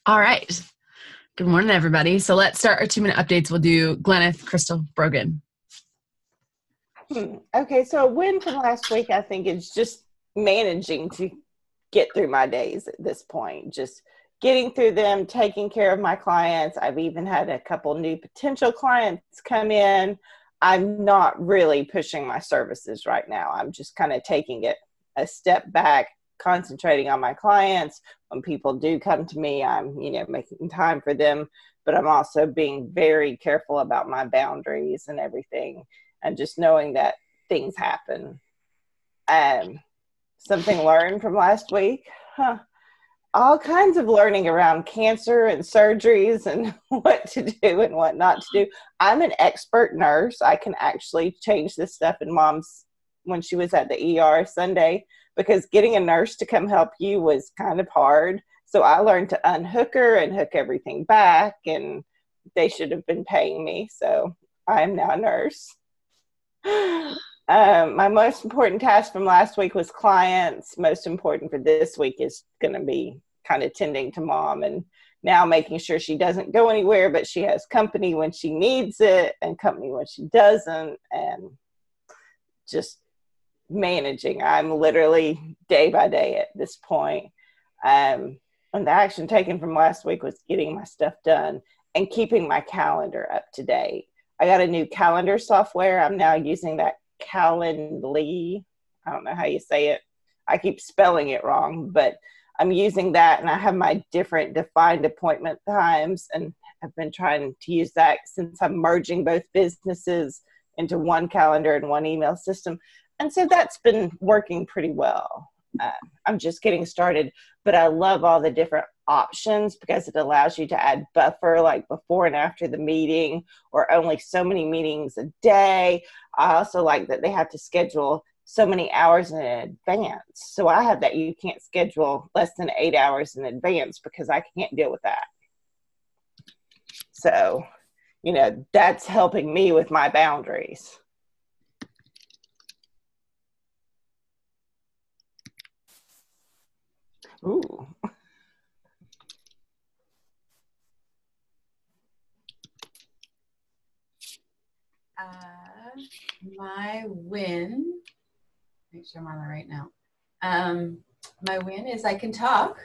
All right. Good morning, everybody. So let's start our 2-minute updates. We'll do Gwyneth, Crystal, Brogan. Okay, so a win from last week, I think, is just managing to get through my days at this point. Just getting through them, taking care of my clients. I've even had a couple new potential clients come in. I'm not really pushing my services right now. I'm just kind of taking it a step back, concentrating on my clients. When people do come to me, I'm, making time for them, but I'm also being very careful about my boundaries and everything, and just knowing that things happen. Something learned from last week, all kinds of learning around cancer and surgeries and what to do and what not to do. I'm an expert nurse. I can actually change this stuff in Mom's when she was at the ER Sunday, because getting a nurse to come help you was kind of hard. So I learned to unhook her and hook everything back, and they should have been paying me. So I am now a nurse. My most important task from last week was clients. Most important for this week is going to be kind of tending to Mom, and now making sure she doesn't go anywhere, but she has company when she needs it and company when she doesn't, and just managing. I'm literally day by day at this point. And the action taken from last week was getting my stuff done and keeping my calendar up to date. I got a new calendar software. I'm now using that Calendly. I don't know how you say it. I keep spelling it wrong, but I'm using that, and I have my different defined appointment times, and I've been trying to use that since I'm merging both businesses into one calendar and one email system. And so that's been working pretty well. I'm just getting started, but I love all the different options because it allows you to add buffer, like before and after the meeting, or only so many meetings a day. I also like that they have to schedule so many hours in advance. So I have that you can't schedule less than 8 hours in advance because I can't deal with that. So, that's helping me with my boundaries. Ooh. My win, make sure I'm on the right now. My win is I can talk.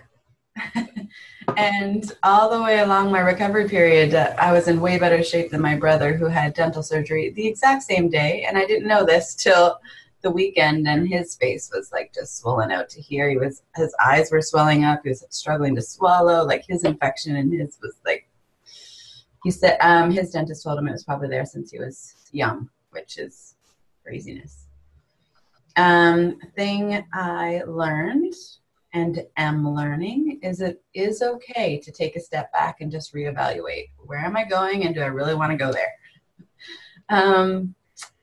And all the way along my recovery period, I was in way better shape than my brother, who had dental surgery the exact same day. And I didn't know this till the weekend, and his face was like just swollen out to here. His eyes were swelling up. He was struggling to swallow. Like his infection in his was like, he said his dentist told him it was probably there since he was young, which is craziness. Thing I learned and am learning is it is okay to take a step back and just reevaluate. Where am I going, and do I really want to go there?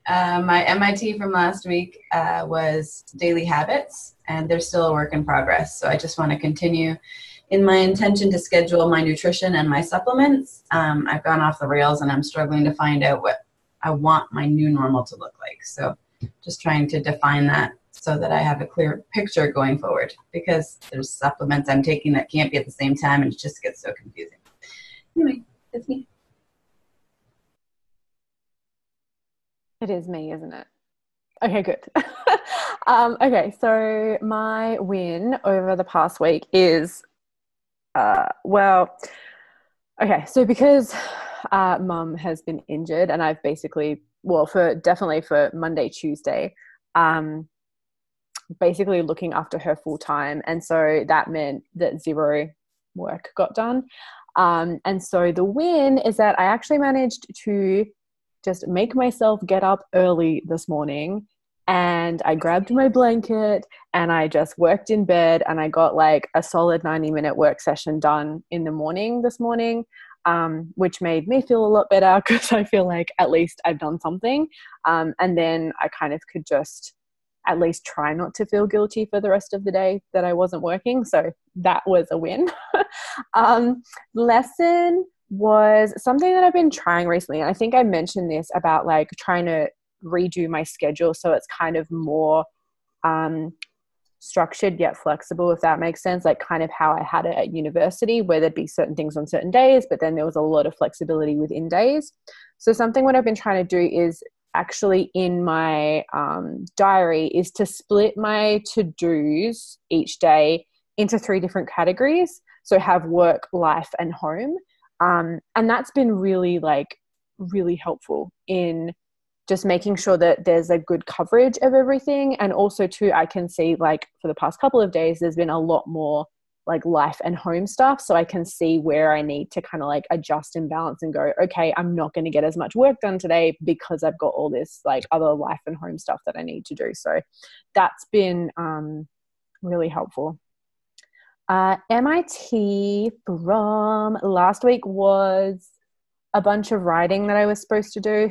My MIT from last week was daily habits, and they're still a work in progress. So I just want to continue in my intention to schedule my nutrition and my supplements. I've gone off the rails, and I'm struggling to find out what I want my new normal to look like. So just trying to define that so that I have a clear picture going forward, because there's supplements I'm taking that can't be at the same time, and it just gets so confusing. Anyway, that's me. It is me, isn't it? Okay, good. Okay, so my win over the past week is, so because Mum has been injured, and I've basically, definitely for Monday, Tuesday, basically looking after her full time. And so that meant that zero work got done. And so the win is that I actually managed to just make myself get up early this morning, and I grabbed my blanket and I just worked in bed, and I got like a solid 90-minute work session done in the morning this morning, which made me feel a lot better because I feel like at least I've done something. And then I kind of could just at least try not to feel guilty for the rest of the day that I wasn't working. So that was a win. Lesson was something that I've been trying recently. I think I mentioned this about like trying to redo my schedule so it's kind of more structured yet flexible, if that makes sense, like kind of how I had it at university, where there'd be certain things on certain days, but then there was a lot of flexibility within days. So something what I've been trying to do is actually in my diary is to split my to-dos each day into 3 different categories. So have work, life, and home. And that's been really helpful in just making sure that there's a good coverage of everything. And also too, I can see like for the past couple of days, there's been a lot more like life and home stuff. So I can see where I need to kind of like adjust and balance and go, okay, I'm not going to get as much work done today because I've got all this like other life and home stuff that I need to do. So that's been really helpful. MIT from last week was a bunch of writing that I was supposed to do.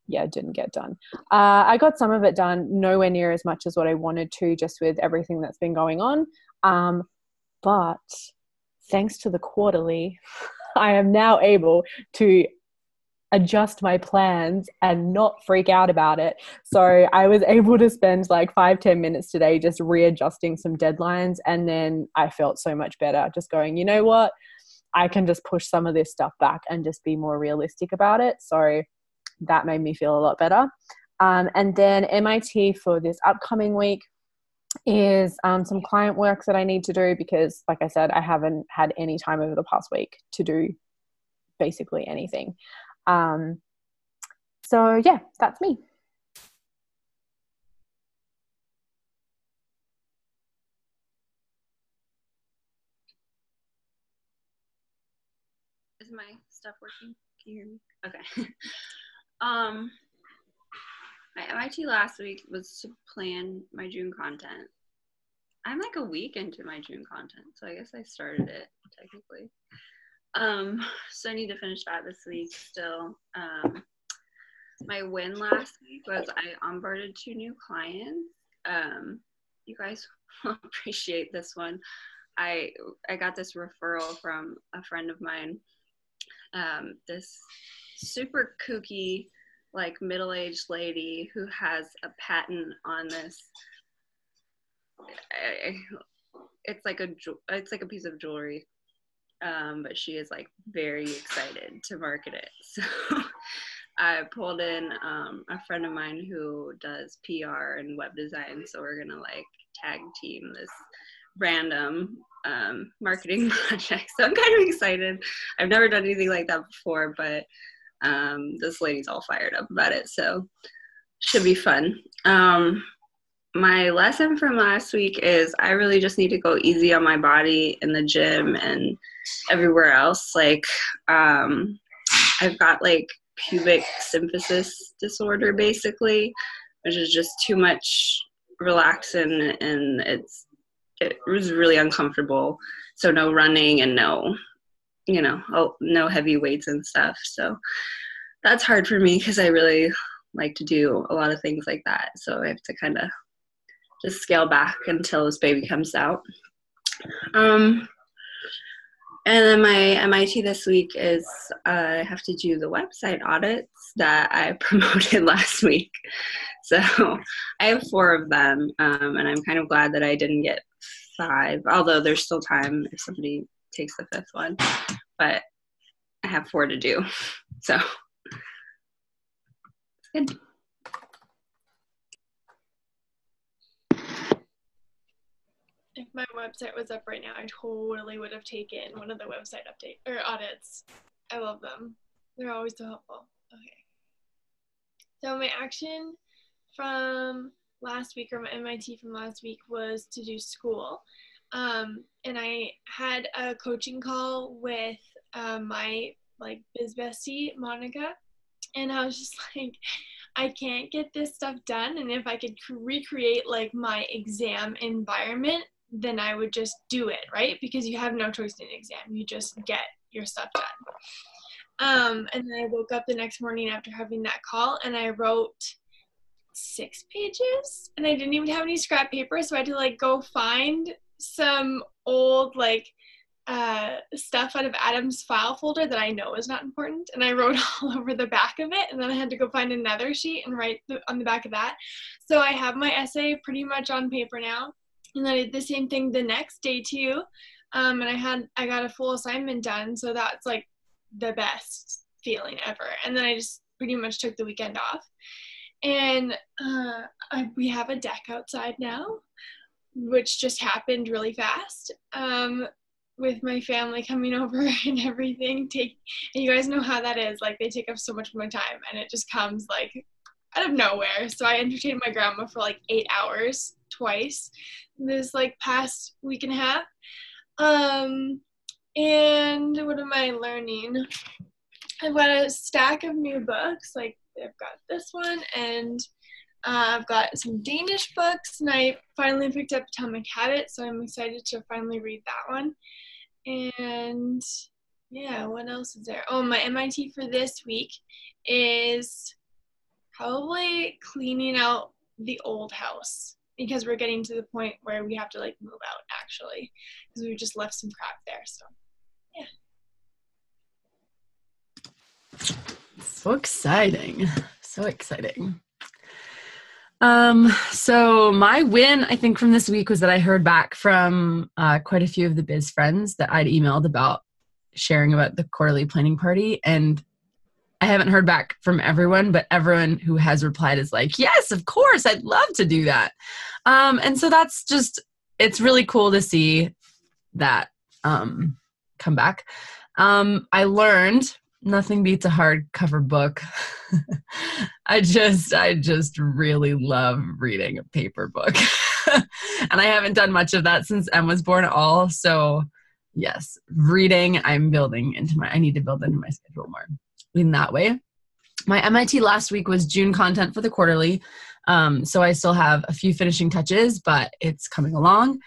Yeah, it didn't get done. I got some of it done, nowhere near as much as what I wanted to, just with everything that's been going on. But thanks to the quarterly, I am now able to adjust my plans and not freak out about it. So I was able to spend like 5-10 minutes today just readjusting some deadlines. And then I felt so much better just going, you know what, I can just push some of this stuff back and just be more realistic about it. So that made me feel a lot better. And then MIT for this upcoming week is some client work that I need to do because, like I said, I haven't had any time over the past week to do basically anything. So yeah, that's me. Is my stuff working? Can you hear me? Okay. My MIT last week was to plan my June content. I'm like a week into my June content, so I guess I started it technically. So I need to finish that this week still. My win last week was I onboarded 2 new clients. You guys will appreciate this one. I got this referral from a friend of mine. This super kooky, like middle-aged lady who has a patent on this. It's like a piece of jewelry, but she is like very excited to market it. So I pulled in a friend of mine who does PR and web design. So we're gonna like tag team this random marketing project. So I'm kind of excited. I've never done anything like that before, but this lady's all fired up about it. So should be fun. My lesson from last week is I really just need to go easy on my body in the gym and everywhere else. Like I've got like pubic symphysis disorder basically, which is just too much relaxin, and it was really uncomfortable. So no running and no heavy weights and stuff. So that's hard for me because I really like to do a lot of things like that. So I have to kind of just scale back until this baby comes out. And then my MIT this week is I have to do the website audits that I promoted last week. So I have 4 of them, and I'm kind of glad that I didn't get 5, although there's still time if somebody takes the 5th one. But I have 4 to do, so it's good. If my website was up right now, I totally would have taken one of the website update or audits. I love them. They're always so helpful. Okay. So my action from last week, or my MIT from last week, was to do school. And I had a coaching call with my like biz bestie, Monica. And I was just like, I can't get this stuff done. And if I could recreate like my exam environment, then I would just do it, right? Because you have no choice in an exam. You just get your stuff done. And then I woke up the next morning after having that call and I wrote 6 pages and I didn't even have any scrap paper. So I had to like go find some old like stuff out of Adam's file folder that I know is not important. And I wrote all over the back of it. And then I had to go find another sheet and write on the back of that. So I have my essay pretty much on paper now. And then I did the same thing the next day too. And I got a full assignment done. So that's like the best feeling ever. And then I just pretty much took the weekend off. And we have a deck outside now, which just happened really fast. With my family coming over and everything. And you guys know how that is. Like, they take up so much of my time, and it just comes like out of nowhere. So I entertained my grandma for like 8 hours twice this like past week and a half. And what am I learning? I've got a stack of new books. Like, I've got this one, and I've got some Danish books, and I finally picked up Atomic Habits, so I'm excited to finally read that one. And yeah, what else is there? Oh, my MIT for this week is probably cleaning out the old house, because we're getting to the point where we have to like move out, actually, because we just left some crap there. So yeah. So exciting. So exciting. So my win, I think, from this week was that I heard back from quite a few of the biz friends that I'd emailed about sharing about the quarterly planning party. And I haven't heard back from everyone, but everyone who has replied is like, yes, of course, I'd love to do that. And so that's just, it's really cool to see that come back. I learned nothing beats a hardcover book. I just really love reading a paper book. And I haven't done much of that since Em was born at all. So yes, reading, I need to build into my schedule more in that way. My MIT last week was June content for the quarterly. So I still have a few finishing touches, but it's coming along.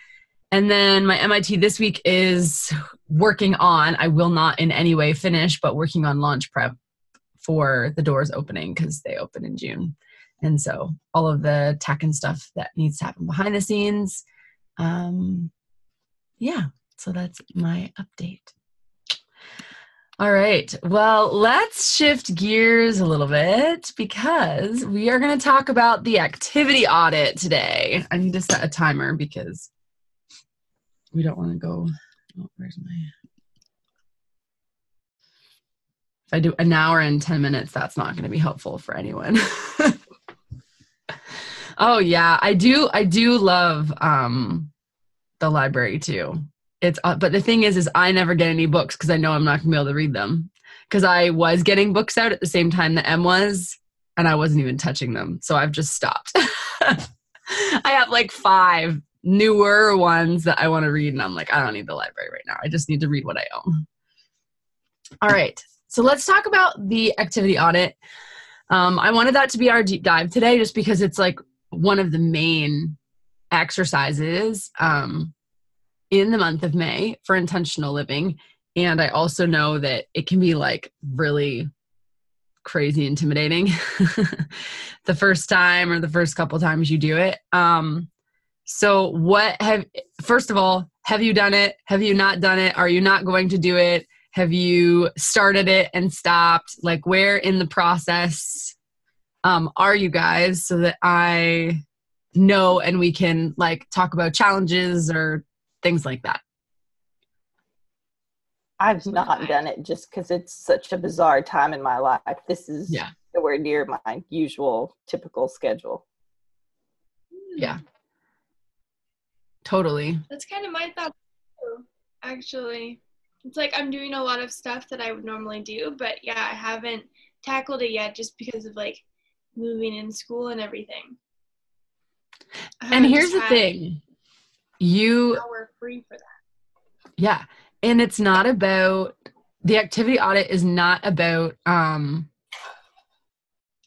And then my MIT this week is working on, I will not in any way finish, but working on launch prep for the doors opening, because they open in June. And so all of the tech and stuff that needs to happen behind the scenes. Yeah, so that's my update. All right, well, let's shift gears a little bit, because we are going to talk about the activity audit today. I need to set a timer because we don't want to go, where's my, if I do an hour and 10 minutes, that's not going to be helpful for anyone. Oh yeah, I do love the library too. It's but the thing is I never get any books because I know I'm not gonna be able to read them, because I was getting books out at the same time that Em was, and I wasn't even touching them, so I've just stopped. I have like 5 newer ones that I want to read, and I'm like, I don't need the library right now. I just need to read what I own. All right, so let's talk about the activity audit. I wanted that to be our deep dive today, just because it's like one of the main exercises in the month of May for intentional living. And I also know that it can be like really crazy intimidating the first time or the first couple times you do it. So first of all, have you done it? Have you not done it? Are you not going to do it? Have you started it and stopped? Like, where in the process are you guys, so that I know and we can like talk about challenges or things like that? I've not done it just because it's such a bizarre time in my life. This is nowhere near my usual typical schedule. Yeah. Totally. That's kind of my thought too, actually. It's like I'm doing a lot of stuff that I would normally do, but yeah, I haven't tackled it yet just because of like moving in school and everything. And here's the thing. Now we're free for that. Yeah. And it's not about, the activity audit is not about, how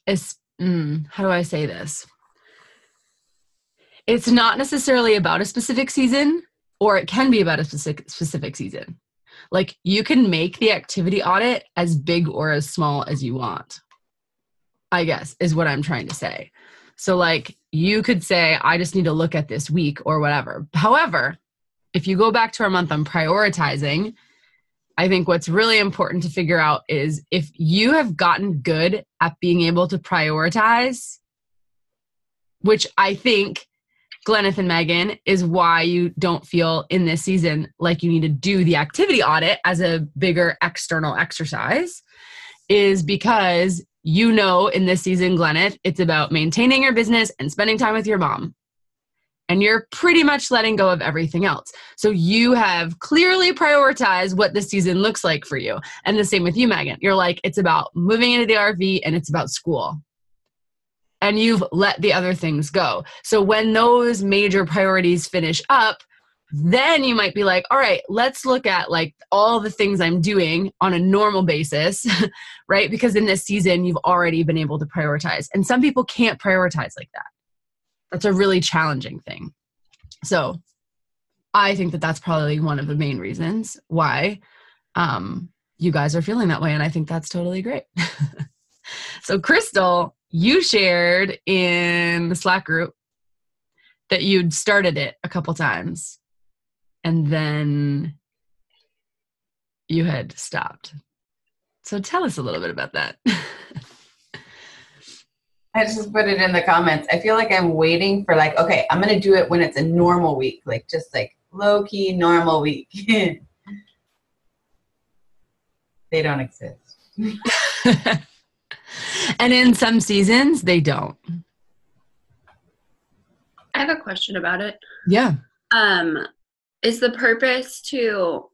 do I say this? It's not necessarily about a specific season, or it can be about a specific season. Like, you can make the activity audit as big or as small as you want, I guess, is what I'm trying to say. So like, you could say, I just need to look at this week or whatever. However, if you go back to our month on prioritizing, I think what's really important to figure out is if you have gotten good at being able to prioritize, which I think Glenneth and Megan, is why you don't feel in this season like you need to do the activity audit as a bigger external exercise, is because you know in this season, Glenneth, it's about maintaining your business and spending time with your mom. And you're pretty much letting go of everything else. So you have clearly prioritized what this season looks like for you. And the same with you, Megan. You're like, it's about moving into the RV and it's about school. And you've let the other things go. So when those major priorities finish up, then you might be like, all right, let's look at like all the things I'm doing on a normal basis, right? Because in this season, you've already been able to prioritize. And some people can't prioritize like that. That's a really challenging thing. So I think that that's probably one of the main reasons why you guys are feeling that way. And I think that's totally great. So Crystal, you shared in the Slack group that you'd started it a couple times and then you had stopped. So tell us a little bit about that. I just put it in the comments. I feel like I'm waiting for like, okay, I'm going to do it when it's a normal week, like just like low key normal week. They don't exist. And in some seasons, they don't. I have a question about it. Yeah. Is the purpose to,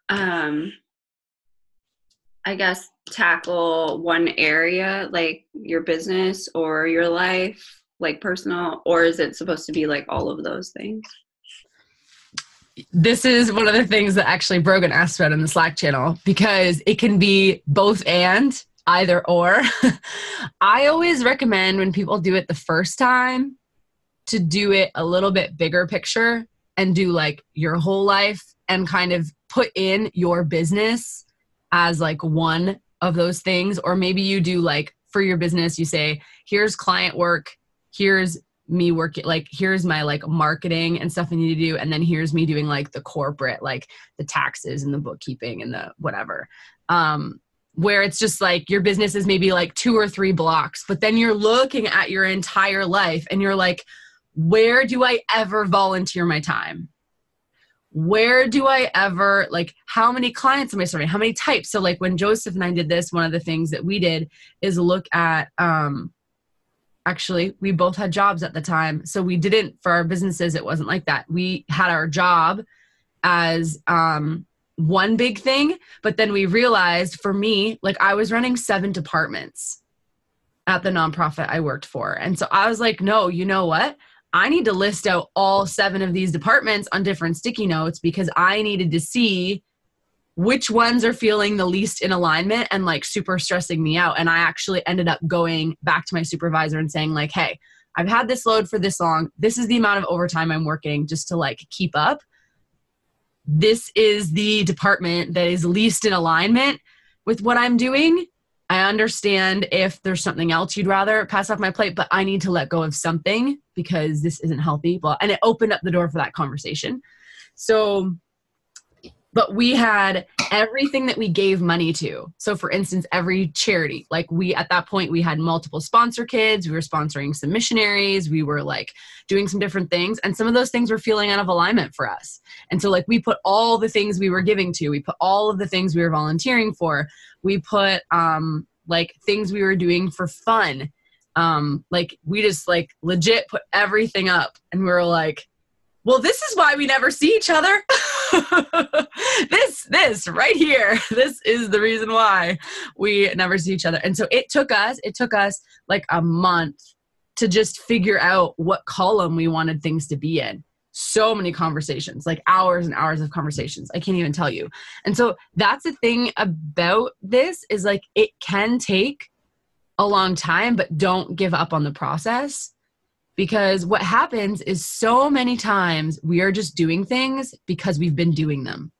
I guess, tackle one area, like your business or your life, like personal, or is it supposed to be like all of those things? This is one of the things that actually Brogan asked about in the Slack channel, because it can be both and, either or. I always recommend when people do it the first time to do it a little bit bigger picture and do like your whole life and kind of put in your business as like one of those things. Or maybe you do like for your business, you say, here's client work, here's me working, like here's my like marketing and stuff I need to do, and then here's me doing like the corporate, like the taxes and the bookkeeping and the whatever. Where it's just like your business is maybe like 2 or 3 blocks, but then you're looking at your entire life and you're like, where do I ever volunteer my time? Where do I ever, like, how many clients am I serving? How many types? So like when Joseph and I did this, one of the things that we did is look at, actually, we both had jobs at the time. So we didn't, for our businesses, it wasn't like that. We had our job as one big thing, but then we realized for me, like I was running 7 departments at the nonprofit I worked for. And so I was like, no, you know what? I need to list out all 7 of these departments on different sticky notes, because I needed to see which ones are feeling the least in alignment and like super stressing me out. And I actually ended up going back to my supervisor and saying like, hey, I've had this load for this long. This is the amount of overtime I'm working just to like keep up. This is the department that is least in alignment with what I'm doing. I understand if there's something else you'd rather pass off my plate, but I need to let go of something because this isn't healthy. And it opened up the door for that conversation. So, but we had everything that we gave money to. So for instance, every charity, like at that point, we had multiple sponsor kids. We were sponsoring some missionaries. We were like doing some different things. And some of those things were feeling out of alignment for us. And so like we put all the things we were giving to, we put all of the things we were volunteering for, we put like things we were doing for fun. Like we just like legit put everything up, and we were like, well, this is why we never see each other. This right here, this is the reason why we never see each other. And so it took us like a month to just figure out what column we wanted things to be in. So many conversations, like hours and hours of conversations. I can't even tell you. And so that's the thing about this is like, it can take a long time, but don't give up on the process. Because what happens is so many times we are just doing things because we've been doing them.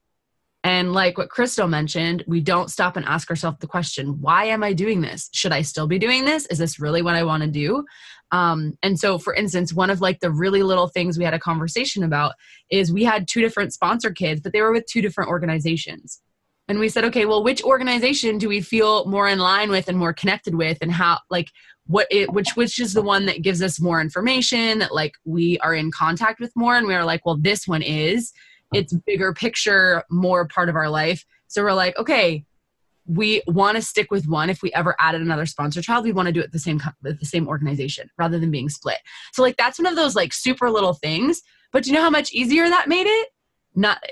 And like what Crystal mentioned, we don't stop and ask ourselves the question, why am I doing this? Should I still be doing this? Is this really what I want to do? And so for instance, one of like the really little things we had a conversation about is we had 2 different sponsor kids, but they were with 2 different organizations. And we said, okay, well, which organization do we feel more in line with and more connected with? And how, like, which is the one that gives us more information, that like we are in contact with more, and we are like, well, this one it's bigger picture, more part of our life. So we're like, okay, we want to stick with one. If we ever added another sponsor child, we want to do it with the same organization rather than being split. So like that's one of those like super little things. But do you know how much easier that made it?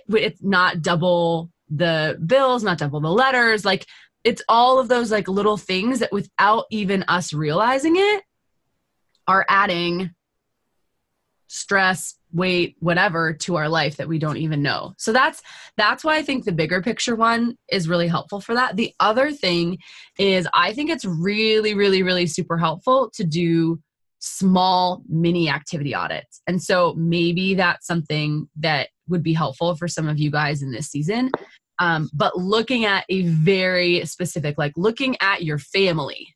It's not double the bills, not double the letters. Like it's all of those like little things that without even us realizing it are adding stress, weight, whatever to our life that we don't even know. So that's why I think the bigger picture one is really helpful for that. The other thing is I think it's really, really, really super helpful to do small mini activity audits. And so maybe that's something that would be helpful for some of you guys in this season. But looking at a very specific, like looking at your family,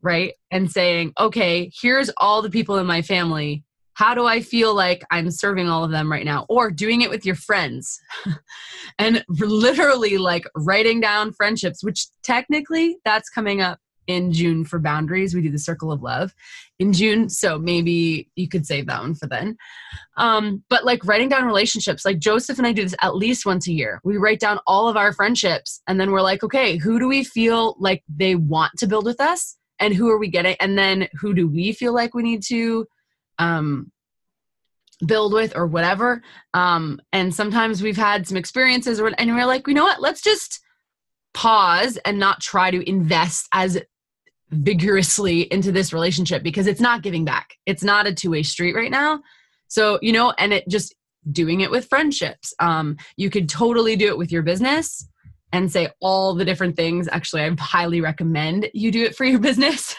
right? And saying, okay, here's all the people in my family. How do I feel like I'm serving all of them right now? Or doing it with your friends and literally like writing down friendships, which technically that's coming up in June for boundaries. We do the circle of love in June. So maybe you could save that one for then. But like writing down relationships, like Joseph and I do this at least once a year. We write down all of our friendships and then we're like, okay, who do we feel like they want to build with us? And who are we getting? And then who do we feel like we need to build with or whatever. And sometimes we've had some experiences and we're like, you know what, let's just pause and not try to invest as vigorously into this relationship because it's not giving back. It's not a two-way street right now. So, you know, and it just doing it with friendships. You could totally do it with your business and say all the different things. Actually, I highly recommend you do it for your business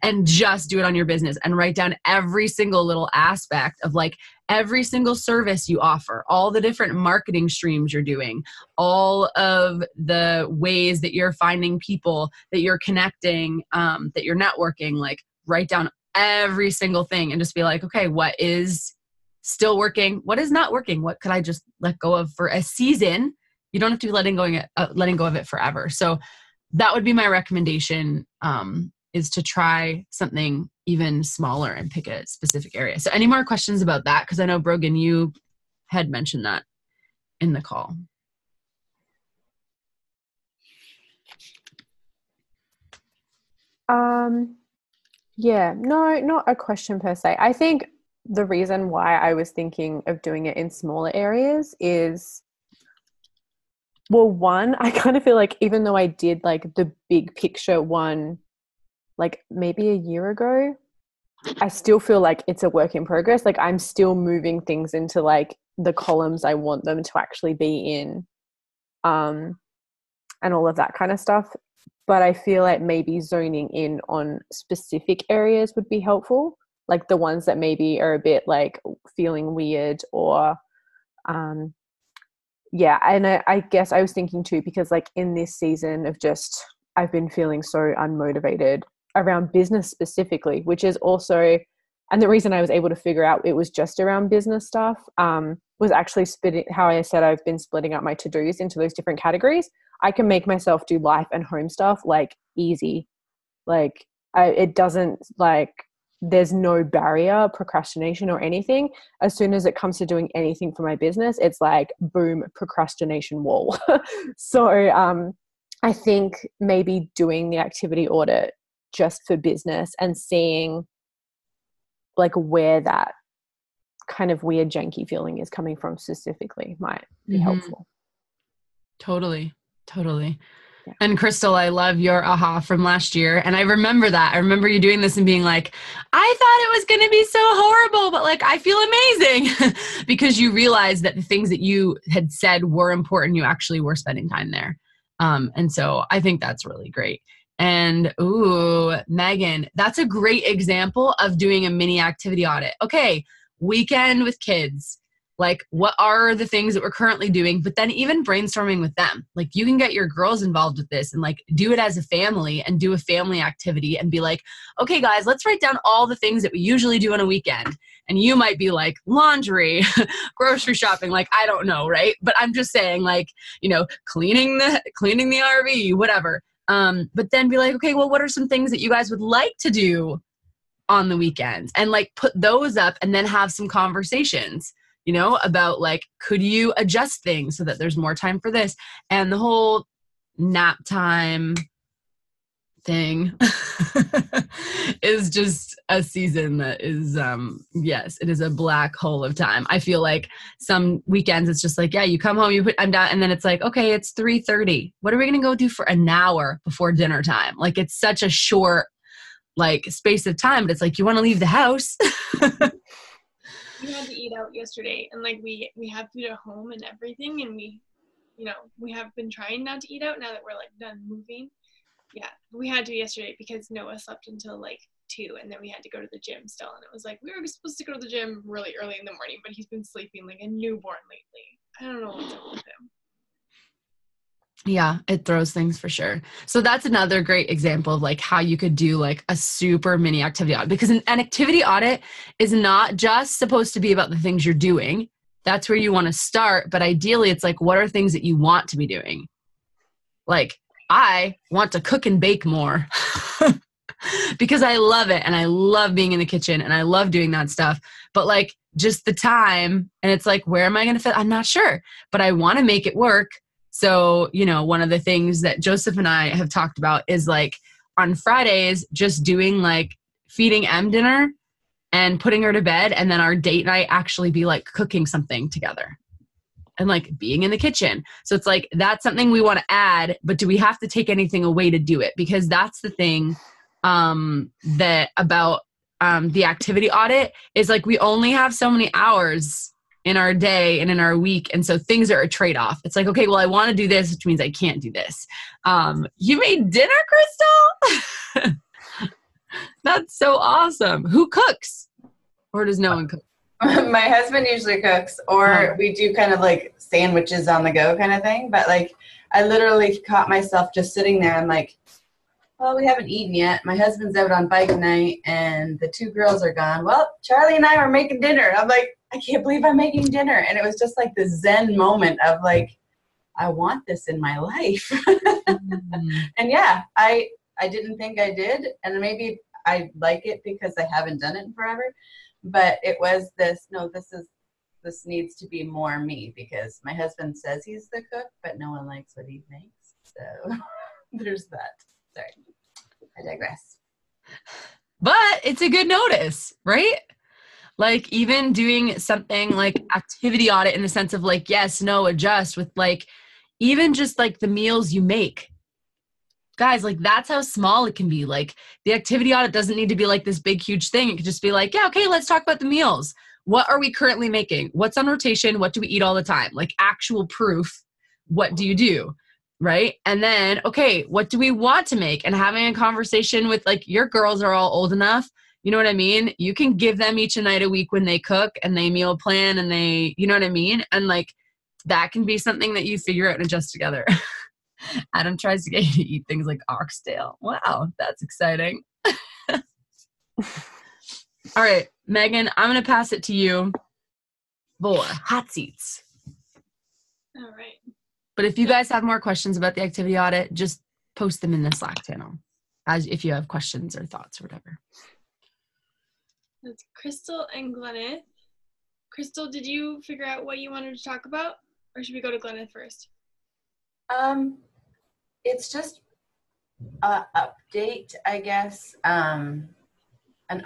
and just do it on your business and write down every single little aspect of like every single service you offer, all the different marketing streams you're doing, all of the ways that you're finding people, that you're connecting, that you're networking. Like write down every single thing and just be like, okay, what is still working? What is not working? What could I just let go of for a season? You don't have to be letting go of it forever. So that would be my recommendation, is to try something even smaller and pick a specific area. So any more questions about that? Because I know, Brogan, you had mentioned that in the call. Yeah, no, not a question per se. I think the reason why I was thinking of doing it in smaller areas is, well, one, I kind of feel like even though I did like the big picture one, like maybe a year ago, I still feel like it's a work in progress. Like I'm still moving things into like the columns I want them to actually be in, and all of that kind of stuff. But I feel like maybe zoning in on specific areas would be helpful. Like the ones that maybe are a bit like feeling weird or, yeah. And I guess I was thinking too, because like in this season of just, I've been feeling so unmotivated around business specifically, which is also, and the reason I was able to figure out it was just around business stuff, was actually how I said I've been splitting up my to-dos into those different categories. I can make myself do life and home stuff like easy. Like it doesn't like, there's no barrier, procrastination or anything. As soon as it comes to doing anything for my business, it's like, boom, procrastination wall. So I think maybe doing the activity audit just for business and seeing like where that kind of weird janky feeling is coming from specifically might be helpful. Totally. Yeah. And Crystal, I love your aha from last year. And I remember that. I remember you doing this and being like, I thought it was going to be so horrible, but like, I feel amazing because you realized that the things that you had said were important. You actually were spending time there. And so I think that's really great. And ooh, Megan, that's a great example of doing a mini activity audit. Okay, weekend with kids. Like, what are the things that we're currently doing? But then even brainstorming with them. Like, you can get your girls involved with this and like do it as a family and do a family activity and be like, okay, guys, let's write down all the things that we usually do on a weekend. And you might be like laundry, grocery shopping, like, I don't know, right? But I'm just saying, like, you know, cleaning the RV, whatever. But then be like, okay, well, what are some things that you guys would like to do on the weekends? And like put those up and then have some conversations, you know, about like, could you adjust things so that there's more time for this? And the whole nap time thing is just a season that is, yes, it is a black hole of time. I feel like some weekends it's just like, yeah, you come home, I'm down, and then it's like, okay, it's 3:30. What are we going to go do for an hour before dinner time? Like, it's such a short, like, space of time, but it's like, you want to leave the house. We had to eat out yesterday, and like we have food at home and everything, and we have been trying not to eat out now that we're like done moving. Yeah, we had to yesterday because Noah slept until like 2, and then we had to go to the gym still, and it was like we were supposed to go to the gym really early in the morning, but he's been sleeping like a newborn lately. I don't know what's up with him. Yeah, it throws things for sure. So that's another great example of like how you could do like a super mini activity audit, because an activity audit is not just supposed to be about the things you're doing. That's where you want to start. But ideally it's like, what are things that you want to be doing? Like, I want to cook and bake more because I love it. And I love being in the kitchen and I love doing that stuff. But like just the time, and it's like, where am I going to fit? I'm not sure, but I want to make it work. So, you know, one of the things that Joseph and I have talked about is like on Fridays, just doing like feeding Em dinner and putting her to bed. And then our date night actually be like cooking something together and like being in the kitchen. So it's like, that's something we want to add, but do we have to take anything away to do it? Because that's the thing that about the activity audit is like, we only have so many hours in our day and in our week. And so things are a trade-off. It's like, okay, well, I want to do this, which means I can't do this. You made dinner, Crystal? That's so awesome. Who cooks? Or does no one cook? My husband usually cooks, or we do kind of like sandwiches on the go kind of thing. But like, I literally caught myself just sitting there and like, well, we haven't eaten yet. My husband's out on bike night and the 2 girls are gone. Well, Charlie and I are making dinner. I'm like, I can't believe I'm making dinner. And it was just like this Zen moment of like, I want this in my life. And yeah, I didn't think I did. And maybe I like it because I haven't done it in forever. But it was this, no, this needs to be more me, because my husband says he's the cook, but no one likes what he makes. So there's that. Sorry, I digress. But it's a good notice, right? Like even doing something like activity audit in the sense of like, yes, no, adjust with like, even just like the meals you make. Guys, like that's how small it can be. Like the activity audit doesn't need to be like this big, huge thing. It could just be like, yeah, okay, let's talk about the meals. What are we currently making? What's on rotation? What do we eat all the time? Like actual proof. What do you do? Right? And then, okay, what do we want to make? And having a conversation with like, your girls are all old enough. You know what I mean? You can give them each a night a week when they cook and they meal plan and they, you know what I mean? And like, that can be something that you figure out and adjust together. Adam tries to get you to eat things like oxtail. Wow, that's exciting. All right, Megan, I'm going to pass it to you for hot seats. All right. But if you guys have more questions about the activity audit, just post them in the Slack channel as if you have questions or thoughts or whatever. That's Crystal and Gleneth. Crystal, did you figure out what you wanted to talk about? Or should we go to Gleneth first? It's just an update, I guess. An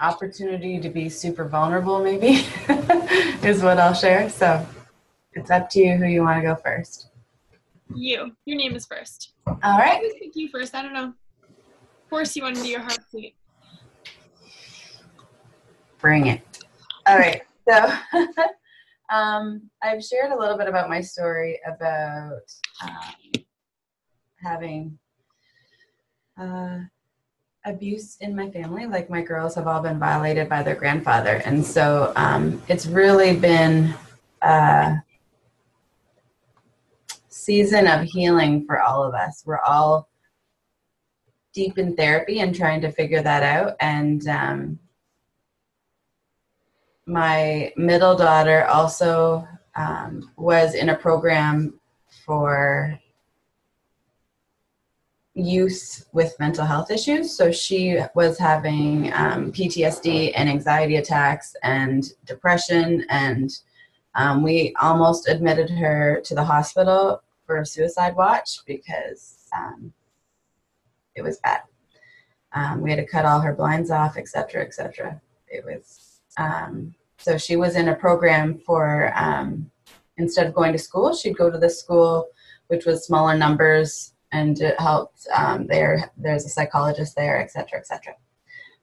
opportunity to be super vulnerable, maybe, is what I'll share. So it's up to you who you want to go first. You. Your name is first. All right. I always pick you first. I don't know. Of course you want to do your heart seat. Bring it. All right. So I've shared a little bit about my story about having abuse in my family. Like my girls have all been violated by their grandfather. And so it's really been a season of healing for all of us. We're all deep in therapy and trying to figure that out. And my middle daughter also was in a program for youth with mental health issues. So she was having PTSD and anxiety attacks and depression, and we almost admitted her to the hospital for a suicide watch because it was bad. We had to cut all her blinds off, et cetera, et cetera. It was, so she was in a program for, instead of going to school, she'd go to this school, which was smaller numbers, and it helped. There's a psychologist there, et cetera, et cetera.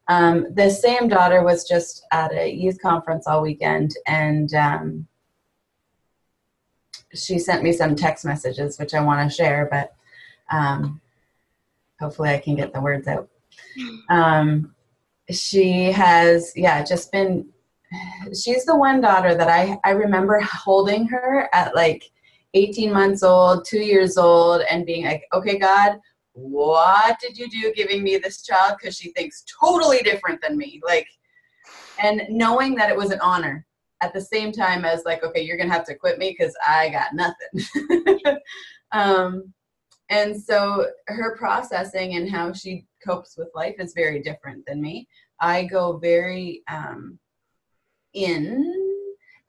The same daughter was just at a youth conference all weekend, and she sent me some text messages, which I want to share, but hopefully I can get the words out. She has, just been, she's the one daughter that I remember holding her at like 18 months old, 2 years old, and being like, okay, God, what did you do giving me this child? Because she thinks totally different than me. Like, and knowing that it was an honor at the same time as like, okay, you're going to have to quit me because I got nothing. And so her processing and how she copes with life is very different than me. I go very in,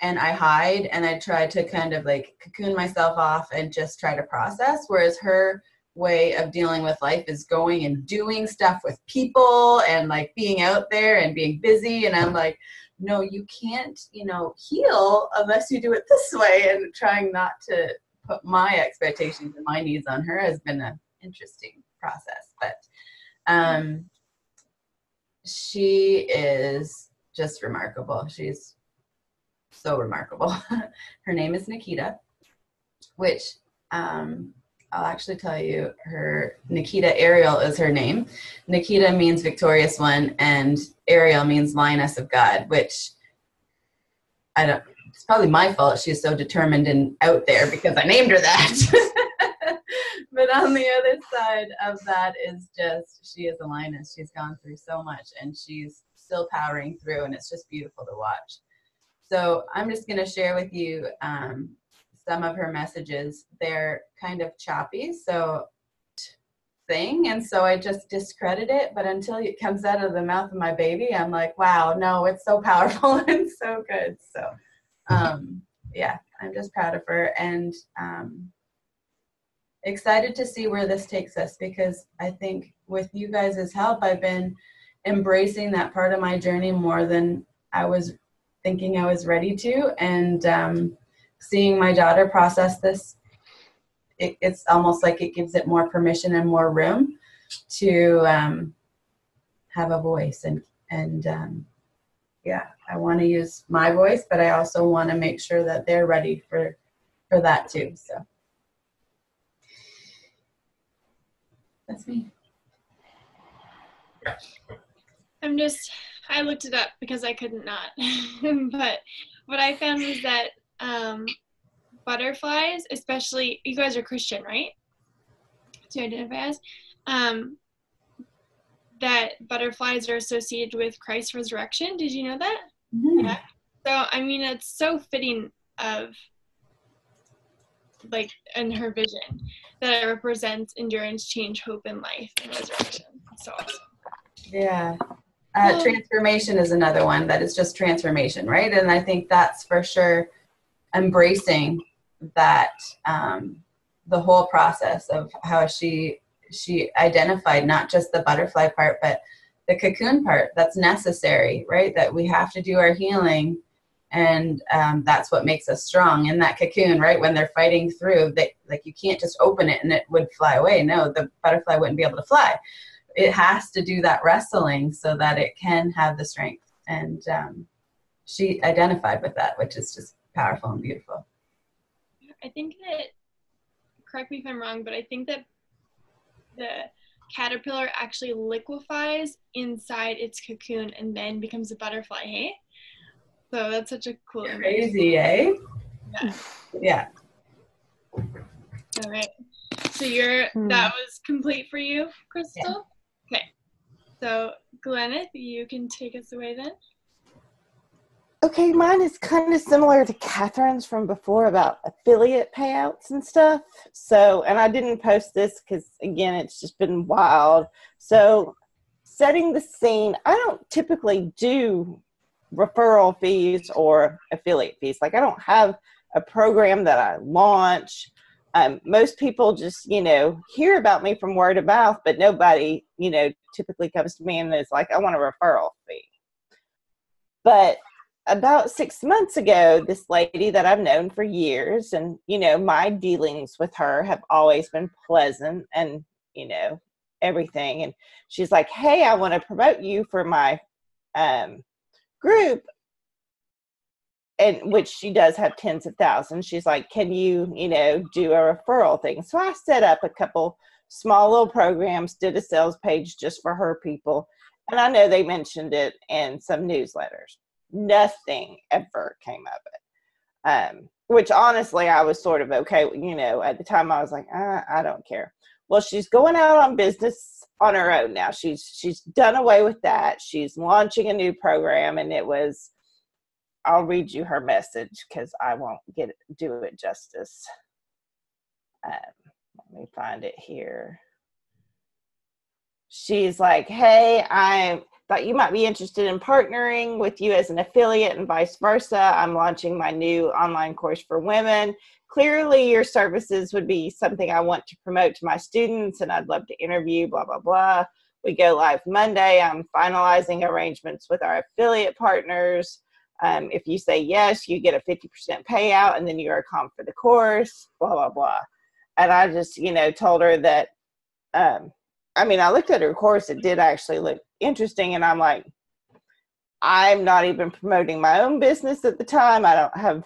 and I hide, and I try to kind of like cocoon myself off and just try to process, whereas her way of dealing with life is going and doing stuff with people and like being out there and being busy. And I'm like, no, you can't, heal unless you do it this way. And trying not to put my expectations and my needs on her has been an interesting process. But she is just remarkable. She's so remarkable. Her name is Nikita, which I'll actually tell you, her Nikita Ariel is her name. Nikita means victorious one, and Ariel means lioness of God, which it's probably my fault. She's so determined and out there because I named her that. But on the other side of that is just, she is a lioness. She's gone through so much, and she's still powering through, and it's just beautiful to watch. So I'm just going to share with you some of her messages. They're kind of choppy, and so I just discredit it. But until it comes out of the mouth of my baby, I'm like, wow, no, it's so powerful and so good. So, I'm just proud of her, and excited to see where this takes us, because I think with you guys' help, I've been embracing that part of my journey more than I was thinking I was ready to, and seeing my daughter process this, it's almost like it gives it more permission and more room to have a voice, and I want to use my voice, but I also want to make sure that they're ready for that too. So that's me. I looked it up because I couldn't not. But what I found was that butterflies, especially, you guys are Christian, right? To identify as, that butterflies are associated with Christ's resurrection. Did you know that? Mm-hmm. Yeah. So, I mean, it's so fitting of, like, in her vision, that it represents endurance, change, hope, and life, and resurrection. It's so awesome. Yeah. Transformation is another one that is just transformation, right? And I think that's for sure embracing that, the whole process of how she identified not just the butterfly part, but the cocoon part that's necessary, right? That we have to do our healing, and that's what makes us strong in that cocoon, right? When they're fighting through, like you can't just open it and it would fly away. No, the butterfly wouldn't be able to fly. It has to do that wrestling so that it can have the strength. And she identified with that, which is just powerful and beautiful. I think that, correct me if I'm wrong, but I think that the caterpillar actually liquefies inside its cocoon and then becomes a butterfly, hey? So that's such a cool image. Crazy, eh? Yeah. Yeah. All right. So that was complete for you, Crystal? Yeah. Okay. So Gwyneth, you can take us away then. Okay, mine is kind of similar to Catherine's from before about affiliate payouts and stuff. So, and I didn't post this because, again, it's just been wild. So, setting the scene, I don't typically do referral fees or affiliate fees. Like, I don't have a program that I launch. Most people just, hear about me from word of mouth, but nobody, typically comes to me and is like, I want a referral fee. But about 6 months ago, this lady that I've known for years, and, my dealings with her have always been pleasant and, everything. And she's like, hey, I want to promote you for my group, and which she does have tens of thousands. She's like, can you, do a referral thing? So I set up a couple small little programs, did a sales page just for her people. And I know they mentioned it in some newsletters. Nothing ever came of it, which honestly I was sort of okay. At the time I was like, I don't care. Well, she's going out on business on her own now. She's done away with that. She's launching a new program, and I'll read you her message because I won't do it justice. Let me find it here. She's like, hey, I thought you might be interested in partnering with you as an affiliate and vice versa. I'm launching my new online course for women. Clearly, your services would be something I want to promote to my students, and I'd love to interview, blah, blah, blah. We go live Monday. I'm finalizing arrangements with our affiliate partners. If you say yes, you get a 50% payout, and then you're a comp for the course, blah, blah, blah. And I just, told her that, I looked at her course. It did actually look interesting. And I'm like, I'm not even promoting my own business at the time. I don't have,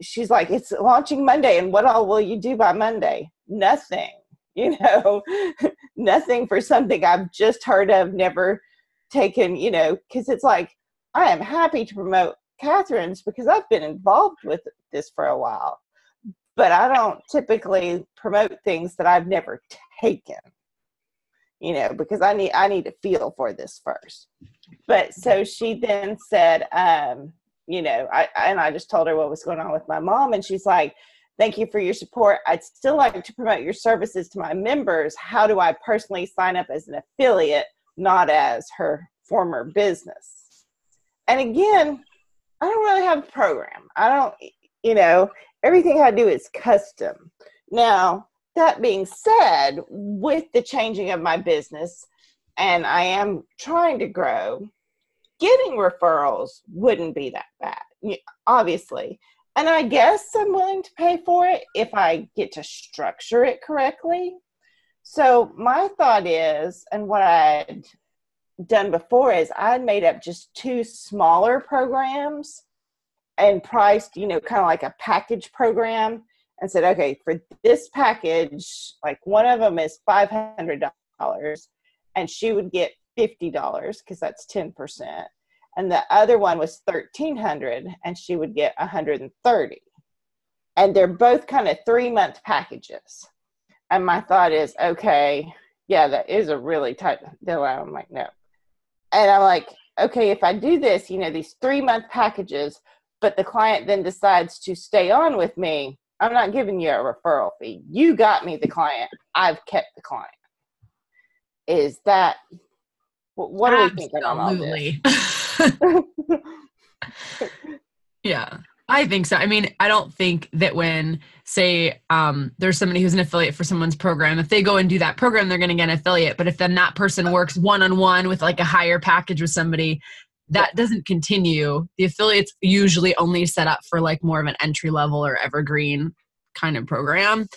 she's like, it's launching Monday. And what all will you do by Monday? Nothing, nothing for something I've just heard of, never taken, because it's like, I am happy to promote Catherine's because I've been involved with this for a while. But I don't typically promote things that I've never taken, because I need to feel for this first. But so she then said, I just told her what was going on with my mom, and she's like, thank you for your support. I'd still like to promote your services to my members. How do I personally sign up as an affiliate, not as her former business? And again, I don't really have a program. I don't, everything I do is custom. Now, that being said, with the changing of my business, and I am trying to grow, getting referrals wouldn't be that bad, obviously. And I guess I'm willing to pay for it if I get to structure it correctly. So my thought is, and what I'd done before is I'd made up just 2 smaller programs and priced, kind of like a package program, and said, okay, for this package, like one of them is $500 and she would get $50 because that's 10. And the other one was $1,300 and she would get $130. And they're both kind of 3-month packages. And my thought is, okay, yeah, that is a really tight deal. I'm like, no. And I'm like, okay, if I do this, these 3-month packages, but the client then decides to stay on with me, I'm not giving you a referral fee. You got me the client. I've kept the client. Is that, what are we thinking on all this? Absolutely. Yeah, I think so. I don't think that when, say, there's somebody who's an affiliate for someone's program, if they go and do that program, they're going to get an affiliate. But if then that person works one-on-one with like a higher package with somebody, that doesn't continue. The affiliates usually only set up for like more of an entry level or evergreen kind of program.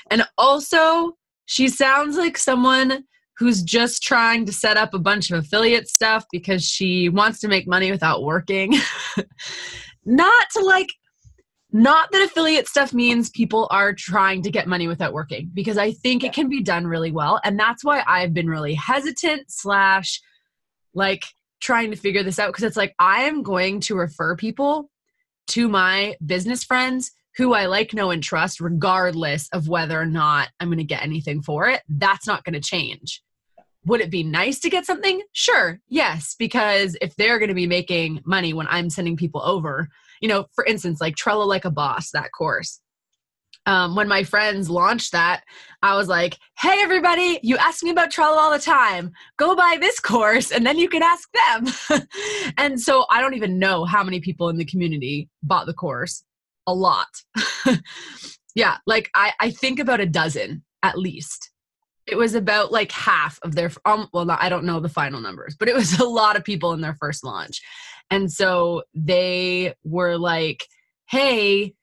And also, she sounds like someone who's just trying to set up a bunch of affiliate stuff because she wants to make money without working. Not that affiliate stuff means people are trying to get money without working, because I think it can be done really well. And that's why I've been really hesitant / like trying to figure this out. Cause it's like, I am going to refer people to my business friends who I like, know, and trust, regardless of whether or not I'm going to get anything for it. That's not going to change. would it be nice to get something? Sure. Yes. Because if they're going to be making money when I'm sending people over, you know, for instance, like Trello Like a Boss, that course. When my friends launched that, I was like, hey, everybody, you ask me about Trello all the time. Go buy this course and then you can ask them. And so I don't even know how many people in the community bought the course. A lot. Yeah, like I think about a dozen at least. It was about like half of their, well, I don't know the final numbers, but it was a lot of people in their first launch. And so they were like, hey,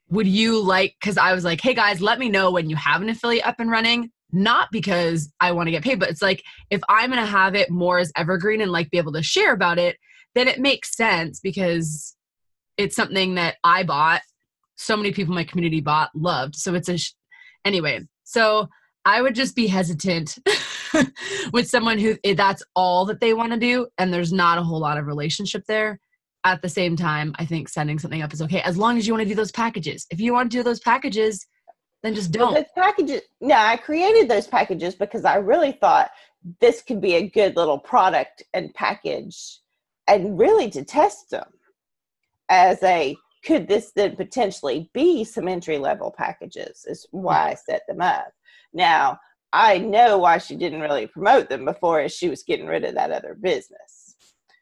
would you like, because I was like, hey guys, let me know when you have an affiliate up and running. Not because I want to get paid, but it's like, if I'm going to have it more as evergreen and like be able to share about it, then it makes sense because it's something that I bought. So many people in my community bought, loved. So it's anyway. So I would just be hesitant with someone who that's all that they want to do. And there's not a whole lot of relationship there. At the same time, I think setting something up is okay. As long as you want to do those packages. If you want to do those packages, then just don't. Those packages, no, I created those packages because I really thought this could be a good little product and package, and really to test them as could this then potentially be some entry-level packages is why I set them up. Now, I know why she didn't really promote them before, as she was getting rid of that other business.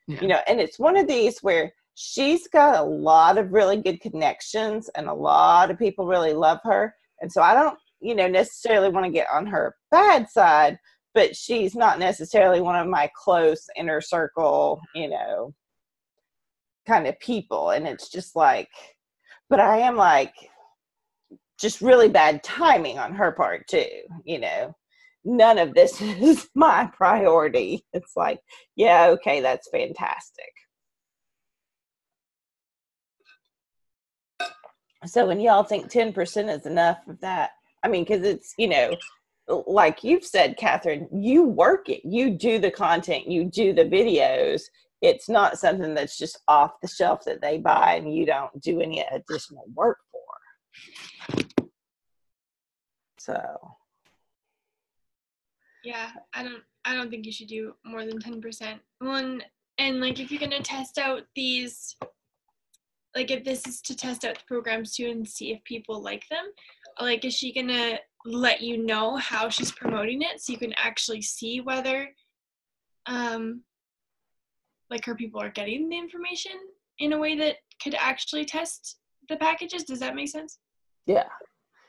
Yeah. You know, and it's one of these where she's got a lot of really good connections and a lot of people really love her. And so I don't, you know, necessarily want to get on her bad side, but she's not necessarily one of my close inner circle, you know, kind of people. And it's just like, but I am like, just really bad timing on her part too, you know. None of this is my priority. It's like, yeah, okay, that's fantastic. So when y'all think 10% is enough of that, I mean, because it's, you know, like you've said, Catherine, you work it, you do the content, you do the videos. It's not something that's just off the shelf that they buy and you don't do any additional work for. So. Yeah, I don't think you should do more than 10%. One, and like if you're gonna test out these, like if this is to test out the programs too and see if people like them, like is she gonna let you know how she's promoting it so you can actually see whether like her people are getting the information in a way that could actually test the packages? Does that make sense? Yeah.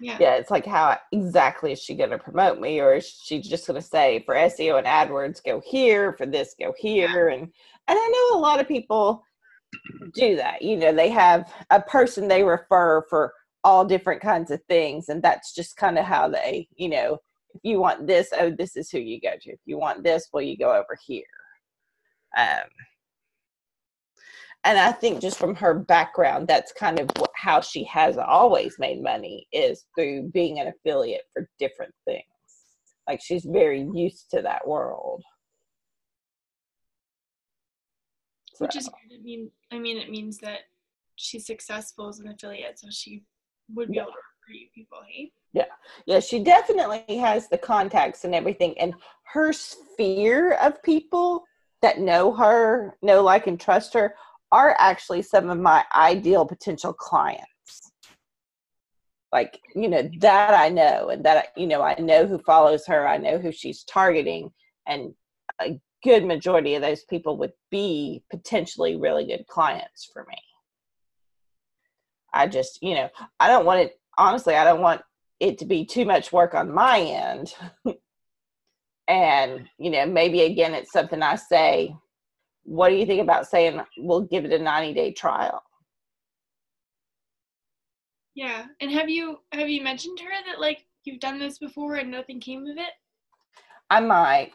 Yeah, it's like, how exactly is she going to promote me? Or is she just going to say, for SEO and AdWords, go here, for this, go here? And I know a lot of people do that. You know, they have a person they refer for all different kinds of things. And that's just kind of how they, you know, if you want this, oh, this is who you go to. If you want this, well, you go over here. And I think just from her background, that's kind of how she has always made money, is through being an affiliate for different things. Like she's very used to that world. So. Which is good. I mean, it means that she's successful as an affiliate, so she would be able to recruit people, hey? Yeah, she definitely has the contacts and everything. And her sphere of people that know her, know, like, and trust her are actually some of my ideal potential clients. Like, you know, that I know, and that, you know, I know who follows her. I know who she's targeting, and a good majority of those people would be potentially really good clients for me. I just, you know, I don't want it, honestly, I don't want it to be too much work on my end. And, you know, maybe again, it's something I say, what do you think about saying we'll give it a 90-day trial? Yeah. And have you mentioned to her that like you've done this before and nothing came of it? I might.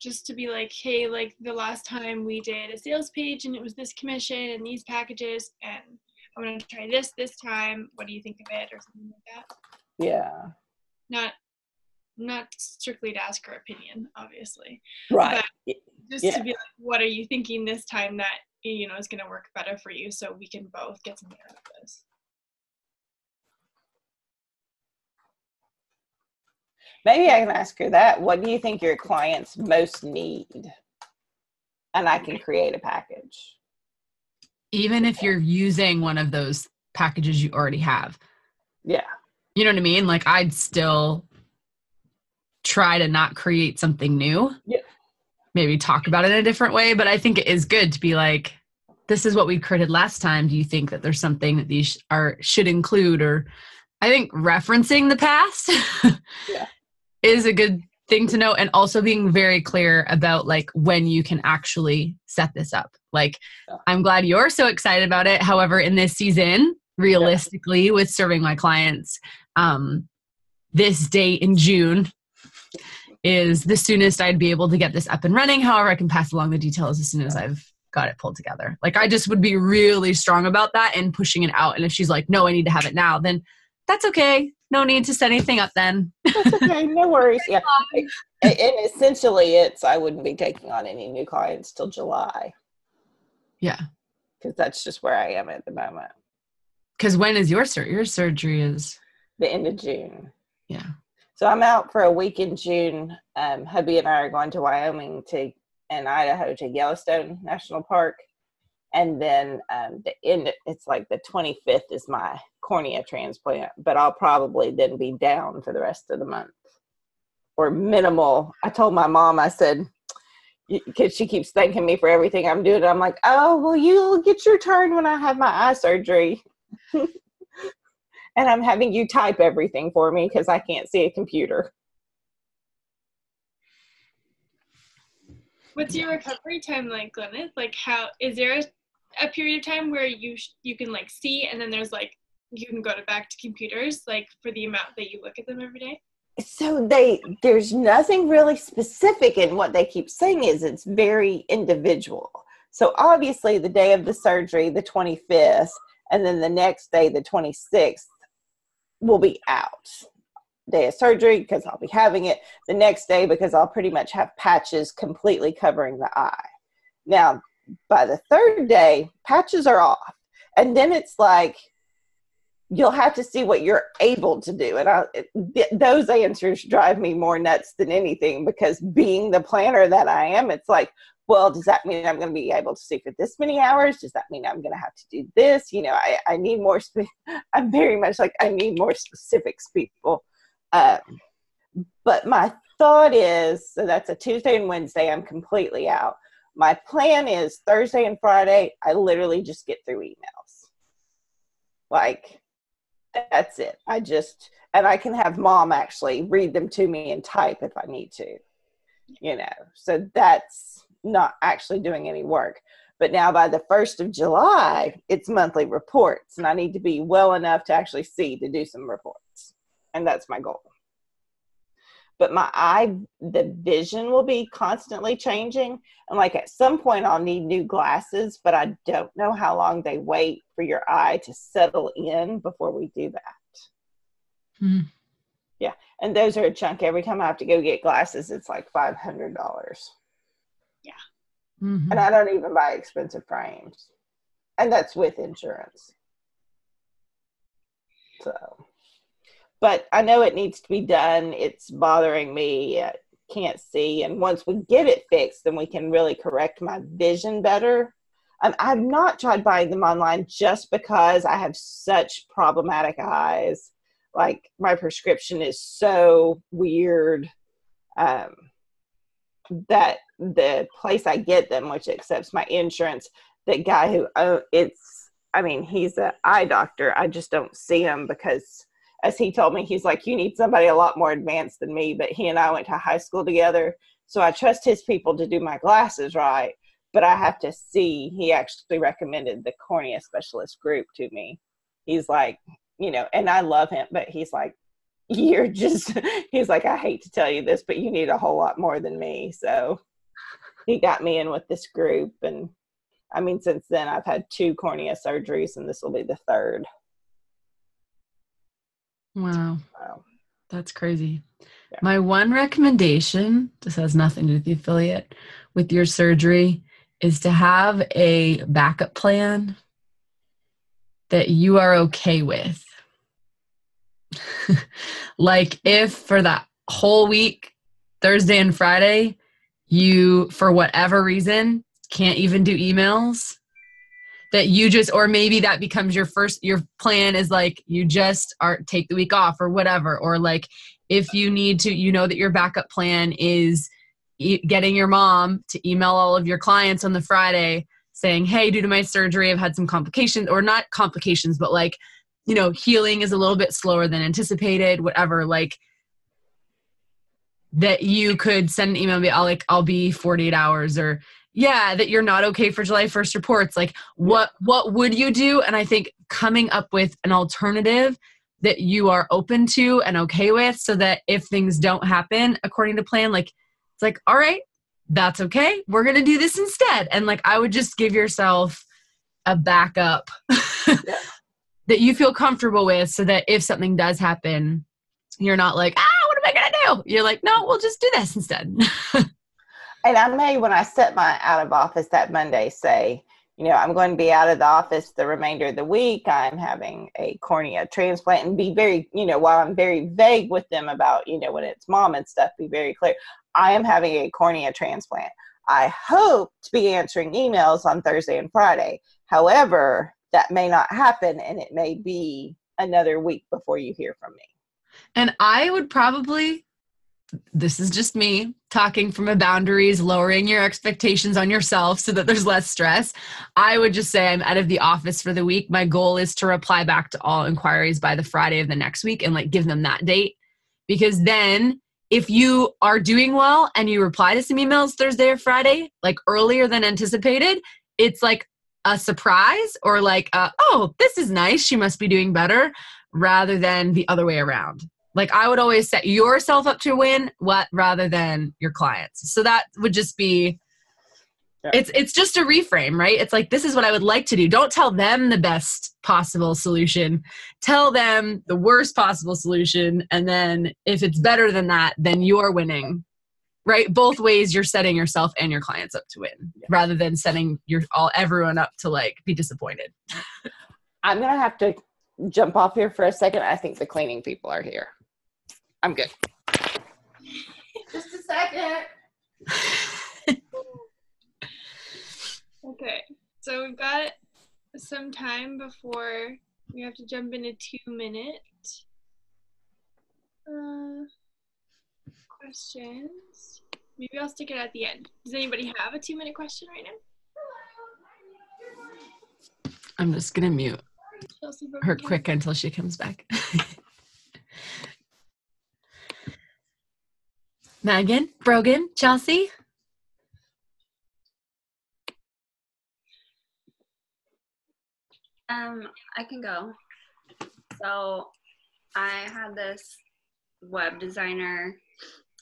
Just to be like, hey, like the last time we did a sales page and it was this commission and these packages, and I'm going to try this time. What do you think of it? Or something like that. Yeah. Not strictly to ask her opinion, obviously. Right. But just to be like, what are you thinking this time that, you know, is going to work better for you, so we can both get something out of this. Maybe I can ask her that. What do you think your clients most need? And I can create a package. Even if you're using one of those packages you already have. Yeah. You know what I mean? Like, I'd still try to not create something new. Yeah. Maybe talk about it in a different way. But I think it is good to be like, this is what we created last time. Do you think that there's something that these should include? Or I think referencing the past is a good thing to know. And also being very clear about like when you can actually set this up. Like, I'm glad you're so excited about it. However, in this season, realistically, with serving my clients, this date in June is the soonest I'd be able to get this up and running. However, I can pass along the details as soon as I've got it pulled together. Like, I just would be really strong about that and pushing it out. And if she's like, no, I need to have it now, then that's okay. No need to set anything up then. That's okay. No worries. Yeah. And essentially I wouldn't be taking on any new clients till July. Yeah. Because that's just where I am at the moment. Because when is your surgery is? The end of June. Yeah. So I'm out for a week in June. Hubby and I are going to Wyoming and Idaho to Yellowstone National Park. And then it's like the 25th is my cornea transplant, but I'll probably then be down for the rest of the month or minimal. I told my mom, I said, because she keeps thanking me for everything I'm doing. I'm like, oh, well, you'll get your turn when I have my eye surgery. And I'm having you type everything for me because I can't see a computer. What's your recovery time like, Gwyneth? Like, how is there a period of time where you can like see, and then there's like you can go back to computers like for the amount that you look at them every day? So there's nothing really specific in what they keep saying is it's very individual. So obviously the day of the surgery, the 25th, and then the next day, the 26th, will be out. Day of surgery because I'll be having it. The next day because I'll pretty much have patches completely covering the eye. Now, by the third day, patches are off. And then it's like, you'll have to see what you're able to do. And those answers drive me more nuts than anything because being the planner that I am, it's like, well, does that mean I'm going to be able to see for this many hours? Does that mean I'm going to have to do this? You know, I need more, I'm very much like, I need more specifics, people. But my thought is, so that's a Tuesday and Wednesday, I'm completely out. My plan is Thursday and Friday, I literally just get through emails. Like, that's it. And I can have mom actually read them to me and type if I need to, you know, so that's not actually doing any work. But now by the 1st of July, it's monthly reports, and I need to be well enough to actually see to do some reports. And that's my goal. But the vision will be constantly changing. And like at some point I'll need new glasses, but I don't know how long they wait for your eye to settle in before we do that. Hmm. Yeah. And those are a chunk. Every time I have to go get glasses, it's like $500. Yeah. Mm-hmm. And I don't even buy expensive frames. And that's with insurance. So, but I know it needs to be done. It's bothering me. I can't see. And once we get it fixed, then we can really correct my vision better. I've not tried buying them online just because I have such problematic eyes. Like my prescription is so weird that the place I get them, which accepts my insurance, the guy who he's an eye doctor. I just don't see him because, as he told me, he's like, you need somebody a lot more advanced than me. But he and I went to high school together. So I trust his people to do my glasses right. But I have to see, he actually recommended the cornea specialist group to me. He's like, you know, and I love him, but he's like, he's like, I hate to tell you this, but you need a whole lot more than me. So he got me in with this group. And I mean, since then I've had 2 cornea surgeries and this will be the 3rd. Wow. Wow. That's crazy. Yeah. My one recommendation, this has nothing to do with the affiliate, with your surgery is to have a backup plan that you are okay with. Like if for that whole week, Thursday and Friday, you, for whatever reason, can't even do emails, that you just, or maybe that becomes your plan is like, you just take the week off or whatever. Or like, if you need to, that your backup plan is getting your mom to email all of your clients on the Friday saying, hey, due to my surgery, I've had some complications, or not complications, but like, healing is a little bit slower than anticipated, whatever, like that you could send an email and be, I'll be 48 hours, or that you're not okay for July 1st reports. Like what would you do? And I think coming up with an alternative that you are open to and okay with, so that if things don't happen according to plan, like it's like, all right, that's okay. We're going to do this instead. And like, I would just give yourself a backup that you feel comfortable with, so that if something does happen, you're not like, what am I going to do? You're like, no, we'll just do this instead. And I may, when I set my out of office that Monday, say, I'm going to be out of the office the remainder of the week. I'm having a cornea transplant, and be very, while I'm very vague with them about, when it's mom and stuff, be very clear. I am having a cornea transplant. I hope to be answering emails on Thursday and Friday. However, that may not happen, and it may be another week before you hear from me. And I would probably, this is just me talking from a boundaries, lowering your expectations on yourself so that there's less stress. I would just say I'm out of the office for the week. My goal is to reply back to all inquiries by the Friday of the next week, and like give them that date. Because then if you are doing well and you reply to some emails Thursday or Friday, like earlier than anticipated, it's like a surprise, or like, oh, this is nice, she must be doing better, rather than the other way around. Like I would always set yourself up to win rather than your clients. So that would just be, it's just a reframe, right? It's like, this is what I would like to do. Don't tell them the best possible solution. Tell them the worst possible solution. And then if it's better than that, then you're winning, right? Both ways you're setting yourself and your clients up to win, rather than setting everyone up to like be disappointed. I'm going to have to jump off here for a second. I think the cleaning people are here. I'm good. Just a second. Okay, so we've got some time before we have to jump into 2-minute questions. Maybe I'll stick it at the end. Does anybody have a 2-minute question right now? I'm just going to mute her quick until she comes back. Megan, Brogan, Chelsea. I can go. So I had this web designer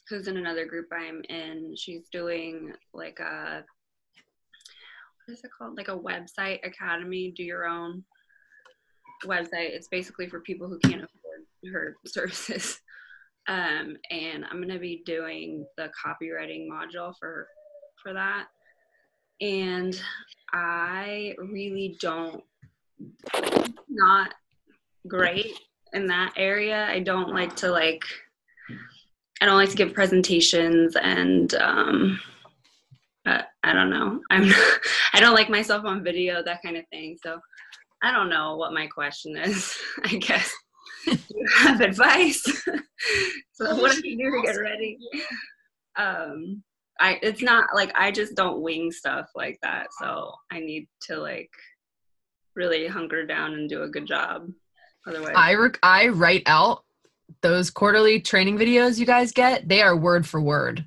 who's in another group I'm in. She's doing like what is it called? Like a website academy, do your own website. It's basically for people who can't afford her services. And I'm going to be doing the copywriting module for that. And I really not great in that area. I don't like to give presentations, and I don't know. I don't like myself on video, that kind of thing. So I don't know what my question is. I guess. Do you have advice? So what do you do to get ready? It's not like, I just don't wing stuff like that. So I need to like really hunker down and do a good job. Otherwise, I write out those quarterly training videos you guys get. They are word for word.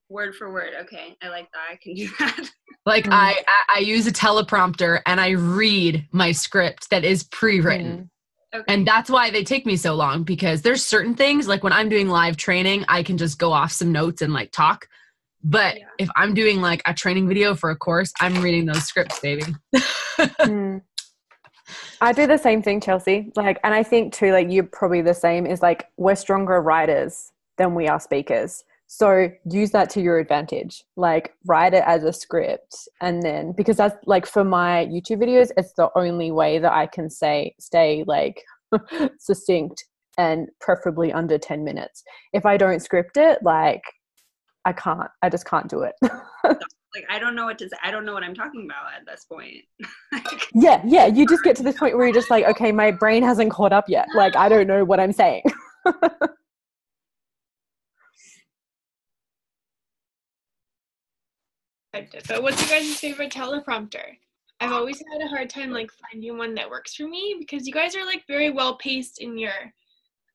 Word for word. Okay. I like that. I can do that. Like I use a teleprompter and I read my script that is pre-written. Okay. And that's why they take me so long, because there's certain things, like when I'm doing live training, I can just go off some notes and like talk. But if I'm doing like a training video for a course, I'm reading those scripts, baby. I do the same thing, Chelsea. Like, and I think too, like you're probably the same, is like we're stronger writers than we are speakers. So use that to your advantage. Like write it as a script, and then, because that's like for my YouTube videos, it's the only way that I can stay like succinct and preferably under 10 minutes. If I don't script it, like I just can't do it. Like, I don't know what to say. I don't know what I'm talking about at this point. Yeah. You just get to this point where you're just like, okay, my brain hasn't caught up yet. Like, I don't know what I'm saying. But what's your guys' favorite teleprompter? I've always had a hard time like finding one that works for me because you guys are like very well paced in your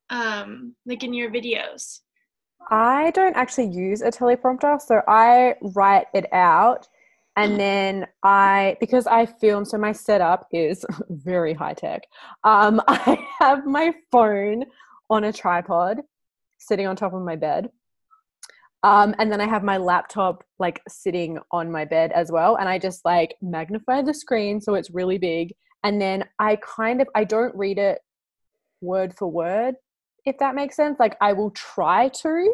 like in your videos. I don't actually use a teleprompter, so I write it out, and then because I film, so my setup is very high tech. I have my phone on a tripod sitting on top of my bed. And then I have my laptop like sitting on my bed as well. And I just like magnify the screen so it's really big. And then I don't read it word for word, if that makes sense. Like I will try to,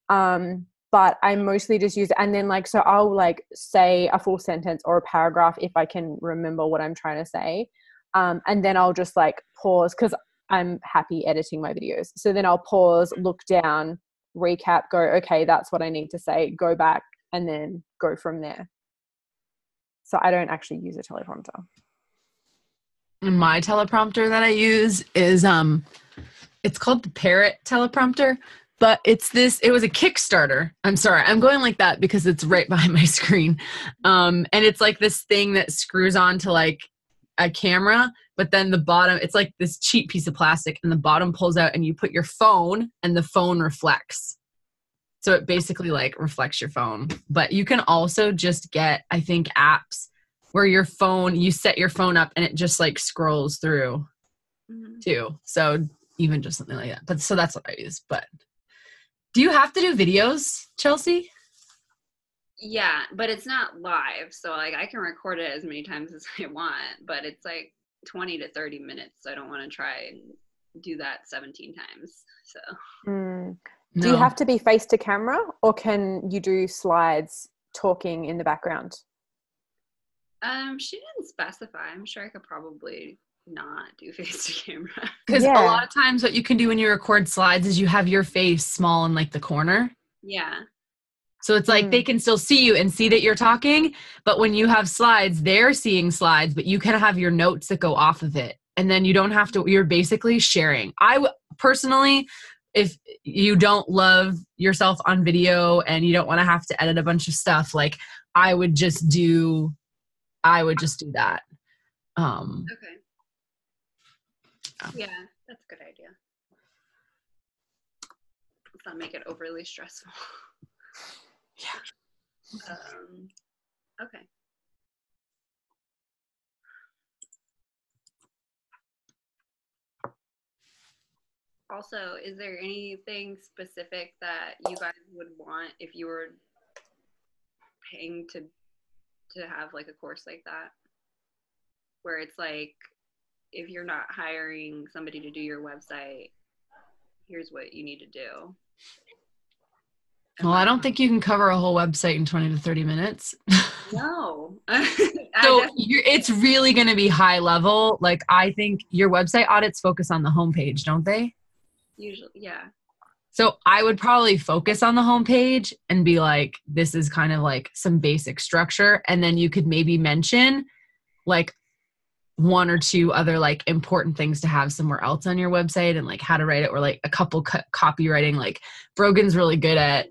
but I mostly just use it. And then like, so I'll like say a full sentence or a paragraph if I can remember what I'm trying to say. And then I'll just like pause because I'm happy editing my videos. So then I'll pause, look down, recap, go, okay, that's what I need to say, go back, and then go from there. So I don't actually use a teleprompter. My teleprompter that I use is it's called the Parrot teleprompter, but it was a Kickstarter. I'm sorry, I'm going like that because it's right behind my screen. And it's like this thing that screws on to like a camera, but then the bottom, it's like this cheap piece of plastic, and the bottom pulls out and you put your phone and the phone reflects. So it basically like reflects your phone. But you can also just get, I think, apps where you set your phone up and it just like scrolls through too. So even just something like that. But so that's what I use. But do you have to do videos, Chelsea? Yeah, but it's not live. So like I can record it as many times as I want, but it's like 20 to 30 minutes. So I don't want to try and do that 17 times. So Do you have to be face to camera, or can you do slides talking in the background? She didn't specify. I'm sure I could probably not do face to camera. Because a lot of times what you can do when you record slides is you have your face small in like the corner. Yeah. So it's like they can still see you and see that you're talking, but when you have slides, they're seeing slides, but you can have your notes that go off of it. And then you don't have to, you're basically sharing. Personally, if you don't love yourself on video and you don't want to have to edit a bunch of stuff, like I would just do that. Okay. Yeah, that's a good idea. Let's not make it overly stressful. Yeah. Okay. Also, is there anything specific that you guys would want if you were paying to have like a course like that? Where it's like, if you're not hiring somebody to do your website, here's what you need to do. Well, I don't think you can cover a whole website in 20 to 30 minutes. No. So it's really going to be high level. Like I think your website audits focus on the homepage, don't they? Usually, yeah. So I would probably focus on the homepage and be like, this is kind of like some basic structure. And then you could maybe mention like one or two other like important things to have somewhere else on your website and like how to write it, or like a couple copywriting. Like Brogan's really good at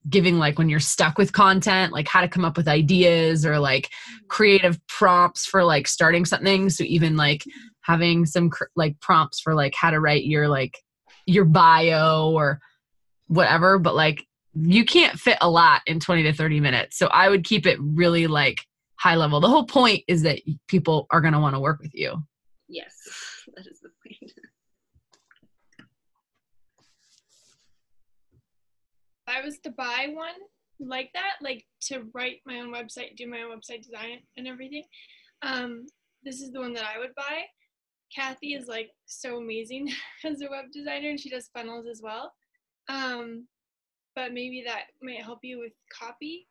giving like when you're stuck with content, like how to come up with ideas or like creative prompts for like starting something. So even like having some like prompts for like how to write your bio or whatever, but like you can't fit a lot in 20 to 30 minutes. So I would keep it really like high level. The whole point is that people are going to want to work with you. Yes, that is the point. If I was to buy one like that, like to write my own website, do my own website design and everything, this is the one that I would buy. Kathy is like so amazing as a web designer, and she does funnels as well. But maybe that might help you with copy.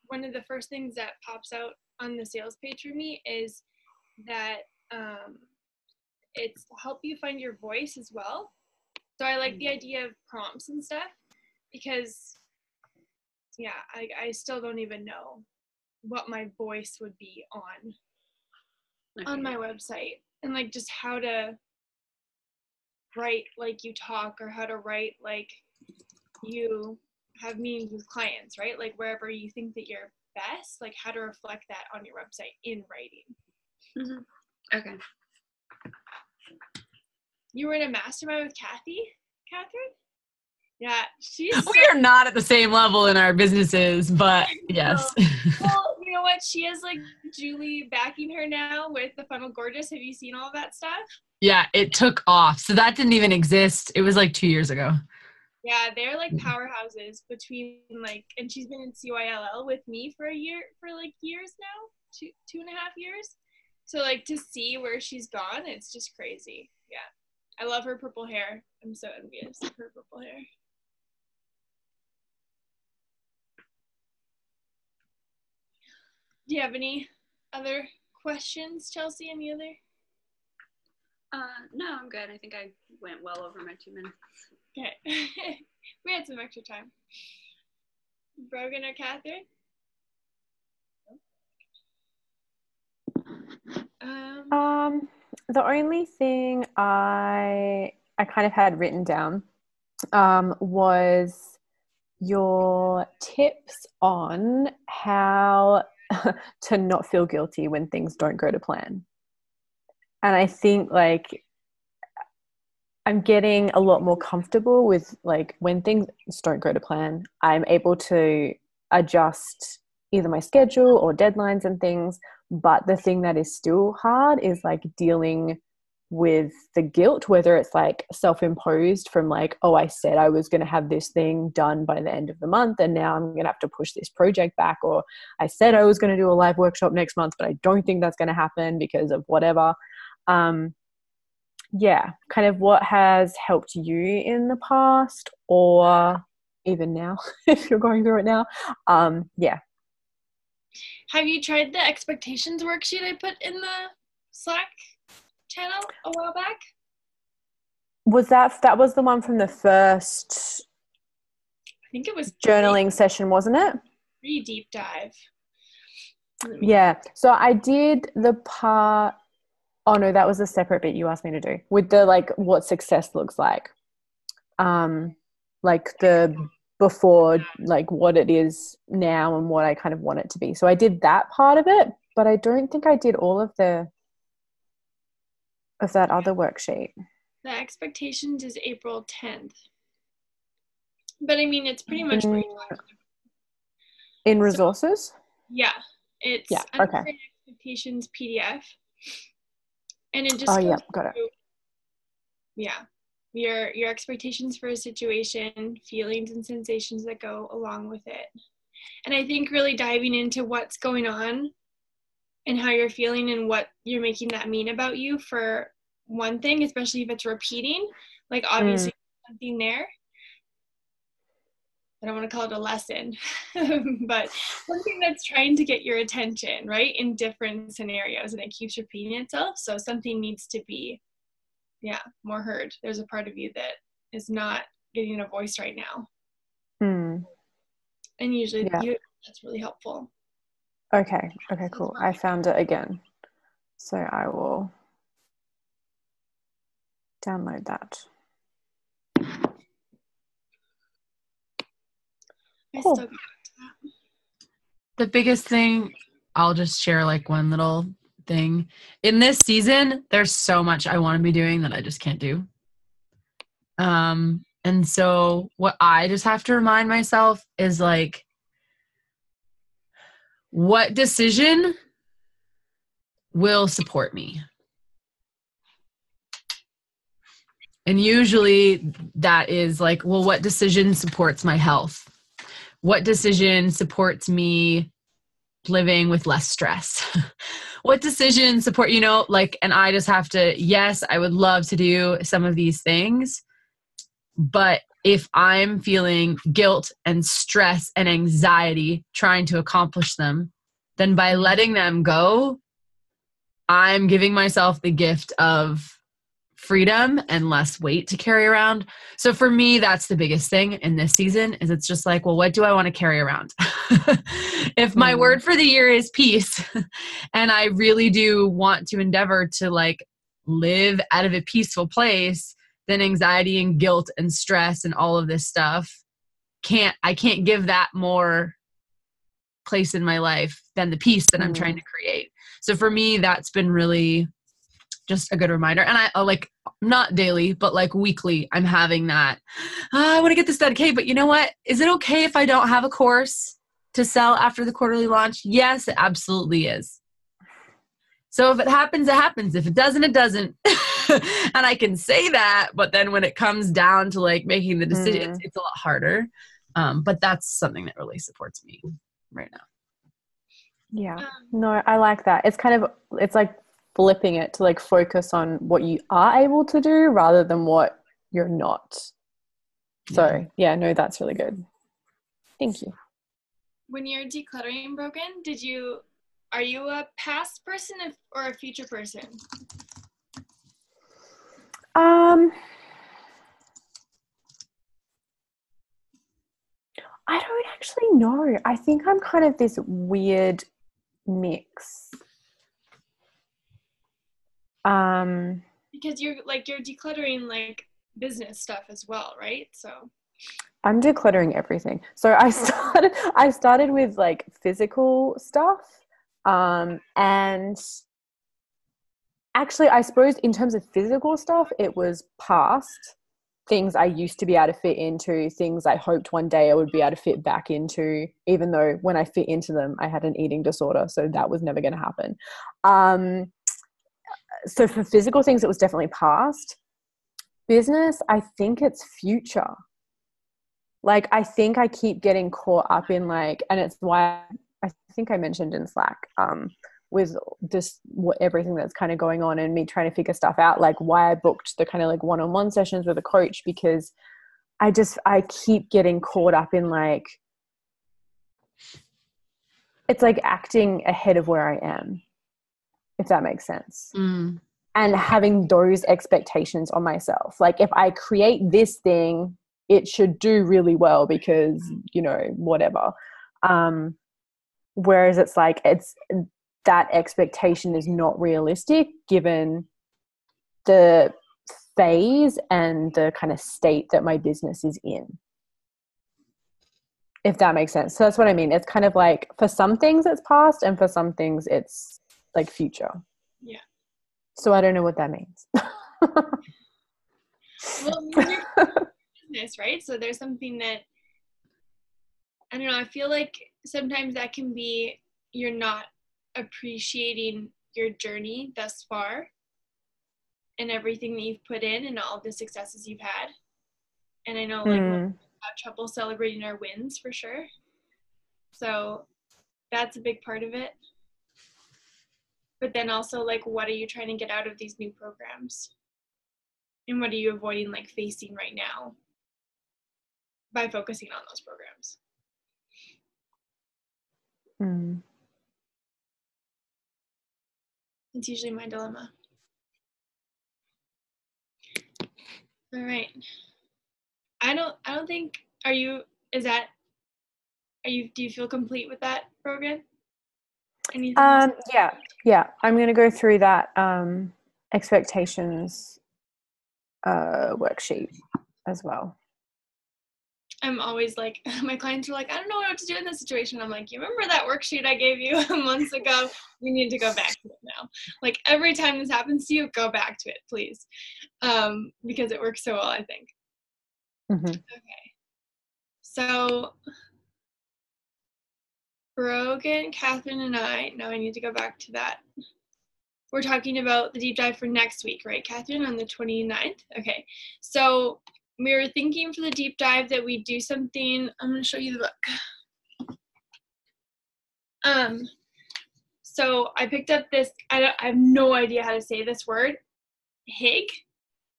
One of the first things that pops out on the sales page for me is that it's help you find your voice as well. So I like the idea of prompts and stuff because, yeah, I still don't even know what my voice would be on my website, and like just how to write like you talk, or how to write like you have meetings with clients, right? Like wherever you think that you're best, like how to reflect that on your website in writing. Mm-hmm. Okay. You were in a mastermind with Catherine? Yeah, she's We are not at the same level in our businesses, but yes. Well, you know what? She has like Julie backing her now with the Funnel Gorgeous. Have you seen all of that stuff? Yeah, it took off. So that didn't even exist. It was like 2 years ago. Yeah, they're like powerhouses between like, and she's been in CYLL with me for like years now, 2.5 years. So like to see where she's gone, it's just crazy. Yeah, I love her purple hair. I'm so envious of her purple hair. Do you have any other questions, Chelsea? Any other? No, I'm good. I think I went well over my 2 minutes. Okay. We had some extra time. Brogan or Catherine? The only thing I kind of had written down was your tips on how to not feel guilty when things don't go to plan. And I think like I'm getting a lot more comfortable with like when things don't go to plan, I'm able to adjust either my schedule or deadlines and things. But the thing that is still hard is like dealing with the guilt, whether it's like self-imposed from like, oh, I said I was going to have this thing done by the end of the month and now I'm going to have to push this project back, or I said I was going to do a live workshop next month, but I don't think that's going to happen because of whatever. Yeah, kind of what has helped you in the past or even now, if you're going through it now. Yeah. Have you tried the expectations worksheet I put in the Slack channel a while back? Was that was the one from the first I think it was journaling session, wasn't it? Pretty deep dive. Yeah. So I did the part, oh no, that was a separate bit you asked me to do with the like what success looks like. Like the before, like what it is now and what I kind of want it to be. So I did that part of it, but I don't think I did all of that other worksheet. The expectations is April 10th. But I mean, it's pretty much what you're talking about. In resources? Yeah. It's okay. Expectations PDF. And it just got it. Yeah. Your expectations for a situation, feelings and sensations that go along with it. And I think really diving into what's going on and how you're feeling and what you're making that mean about you for one thing, especially if it's repeating, like obviously something there. I don't want to call it a lesson, but something that's trying to get your attention, right, in different scenarios, and it keeps repeating itself. So something needs to be, more heard. There's a part of you that is not getting a voice right now. And usually that's really helpful. Okay, cool. I found it again. So I will download that. Cool. The biggest thing, I'll just share like one little thing. In this season, there's so much I want to be doing that I just can't do. And so what I just have to remind myself is like, what decision will support me? And usually that is like, well, what decision supports my health? What decision supports me living with less stress? What decision support, and I just have to, yes, I would love to do some of these things, but if I'm feeling guilt and stress and anxiety trying to accomplish them, then by letting them go, I'm giving myself the gift of freedom and less weight to carry around. So for me, that's the biggest thing in this season is it's just like, well, what do I want to carry around? If my word for the year is peace, and I really do want to endeavor to like live out of a peaceful place, then anxiety and guilt and stress and all of this stuff I can't give that more place in my life than the peace that I'm trying to create. So for me, that's been really just a good reminder. And I like not daily, but like weekly, I'm having that. I want to get this done. Okay, but you know what? Is it okay if I don't have a course to sell after the quarterly launch? Yes, it absolutely is. So if it happens, it happens. If it doesn't, it doesn't. And I can say that, but then when it comes down to like making the decision, it's a lot harder. But that's something that really supports me right now. Yeah. No, I like that. It's like flipping it to like focus on what you are able to do rather than what you're not. So yeah, no, that's really good. Thank you. When you're decluttering Broken, are you a past person or a future person? I don't actually know. I think I'm kind of this weird mix. Because you're decluttering like business stuff as well, right? So I'm decluttering everything. So I started with like physical stuff. And actually I suppose in terms of physical stuff, it was past things I used to be able to fit into, things I hoped one day I would be able to fit back into, even though when I fit into them, I had an eating disorder. So that was never going to happen. So for physical things, it was definitely past. Business, I think it's future. Like, I think I keep getting caught up in like, and it's why I think I mentioned in Slack, with this, everything that's kind of going on and me trying to figure stuff out, like why I booked the kind of like one-on-one sessions with a coach, because I keep getting caught up in like, it's like acting ahead of where I am, if that makes sense. And having those expectations on myself. Like if I create this thing, it should do really well because, you know, whatever. Whereas it's like, that expectation is not realistic given the phase and the kind of state that my business is in, if that makes sense. So that's what I mean. It's kind of like for some things it's past and for some things it's like future. Yeah. So I don't know what that means. Well, you're business, right? So there's something that, I don't know, I feel like sometimes that can be, you're not appreciating your journey thus far and everything that you've put in and all the successes you've had. And I know like we have trouble celebrating our wins for sure. So that's a big part of it. But then also like, what are you trying to get out of these new programs? And what are you avoiding like facing right now by focusing on those programs? It's usually my dilemma. All right. I don't think, do you feel complete with that program? Anything else? Yeah. I'm going to go through that expectations worksheet as well. I'm always like, my clients are like, I don't know what to do in this situation. I'm like, you remember that worksheet I gave you months ago? We need to go back to it now. Like every time this happens to you, go back to it, please. Because it works so well, I think. Okay. So Brogan, Catherine, and I need to go back to that. We're talking about the deep dive for next week, right, Catherine, on the 29th? Okay. So we were thinking for the deep dive that we do something. I'm going to show you the book. So I picked up this, I have no idea how to say this word, HIG,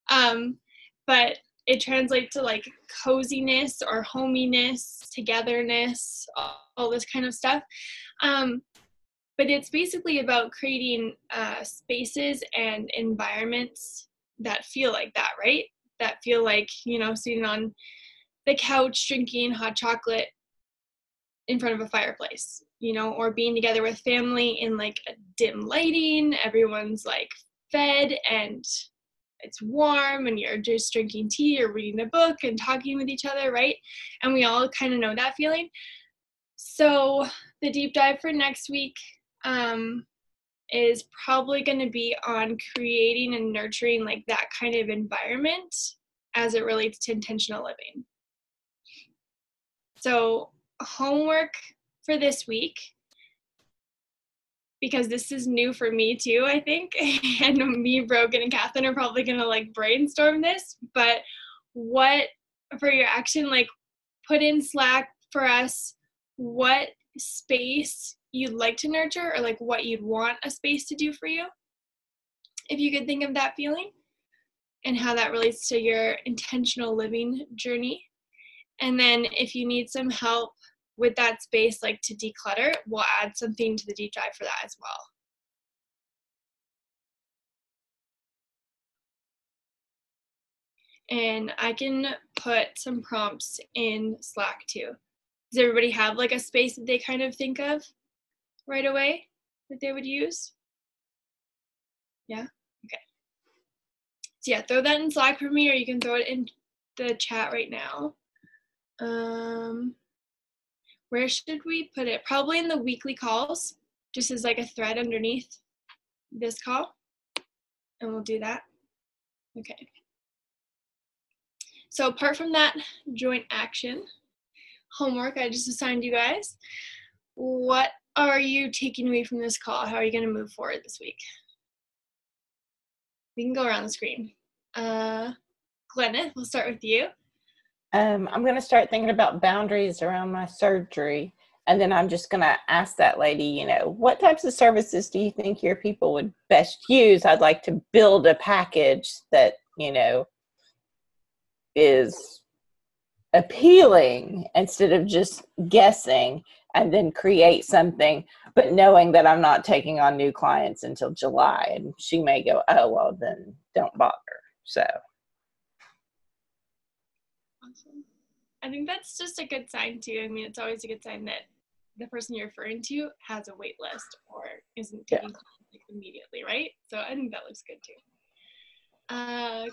but it translates to like coziness or hominess, togetherness, all this kind of stuff. But it's basically about creating spaces and environments that feel like that, right? That feel like, you know, sitting on the couch drinking hot chocolate in front of a fireplace, you know, or being together with family in like a dim lighting, everyone's like fed and it's warm and you're just drinking tea or reading a book and talking with each other, right? And we all kind of know that feeling. So the deep dive for next week is probably going to be on creating and nurturing like that kind of environment as it relates to intentional living. So homework for this week, because this is new for me too, I think, and me, Brogan, and Catherine are probably gonna like brainstorm this, but what for your action, like put in Slack for us what space you'd like to nurture or like what you'd want a space to do for you, if you could think of that feeling and how that relates to your intentional living journey. And then if you need some help with that space, like to declutter, we'll add something to the deep dive for that as well. And I can put some prompts in Slack too. Does everybody have like a space that they kind of think of right away that they would use? Yeah? Okay. So yeah, throw that in Slack for me, or you can throw it in the chat right now. Where should we put it? Probably in the weekly calls, just as like a thread underneath this call. And we'll do that. Okay. So apart from that joint action homework I just assigned you guys, what are you taking away from this call? How are you going to move forward this week? We can go around the screen. Glenna, we'll start with you. I'm going to start thinking about boundaries around my surgery. And then I'm just going to ask that lady, you know, what types of services do you think your people would best use? I'd like to build a package that, you know, is appealing instead of just guessing, and then create something, but knowing that I'm not taking on new clients until July. And she may go, oh, well, then don't bother. So. Awesome. I think that's just a good sign too. I mean, it's always a good sign that the person you're referring to has a wait list or isn't taking clients immediately, right? So I think that looks good too.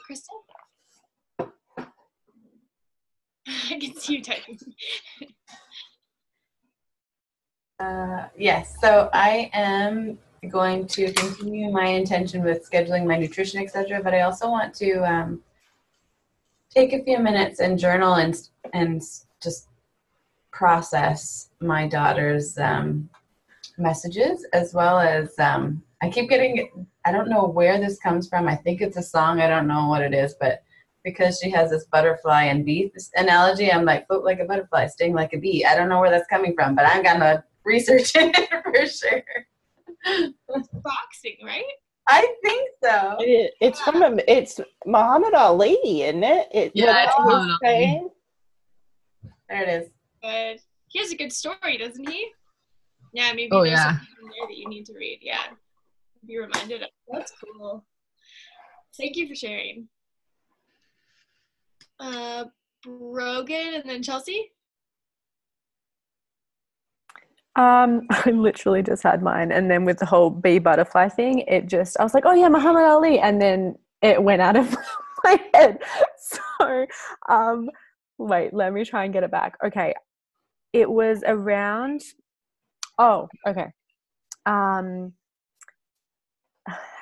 Crystal? I can see you typing. Yes, so I am going to continue my intention with scheduling my nutrition, etc. But I also want to take a few minutes and journal and just process my daughter's messages, as well as I keep getting, I don't know where this comes from. I think it's a song. I don't know what it is, but because she has this butterfly and bee analogy, I'm like, float like a butterfly, sting like a bee. I don't know where that's coming from, but I'm gonna research it for sure. It's boxing, right? I think so. It's from it's Muhammad Ali, isn't it? Yeah, it's Muhammad Ali. There it is. But he has a good story, doesn't he? Yeah, maybe Oh, there's yeah. something in there that you need to read. Yeah, be reminded of. That's cool. Thank you for sharing. Brogan and then Chelsea. I literally just had mine, and then with the whole bee butterfly thing, I was like, oh yeah, Muhammad Ali, and then it went out of my head. So, wait, let me try and get it back. Okay, it was around. Oh, okay. How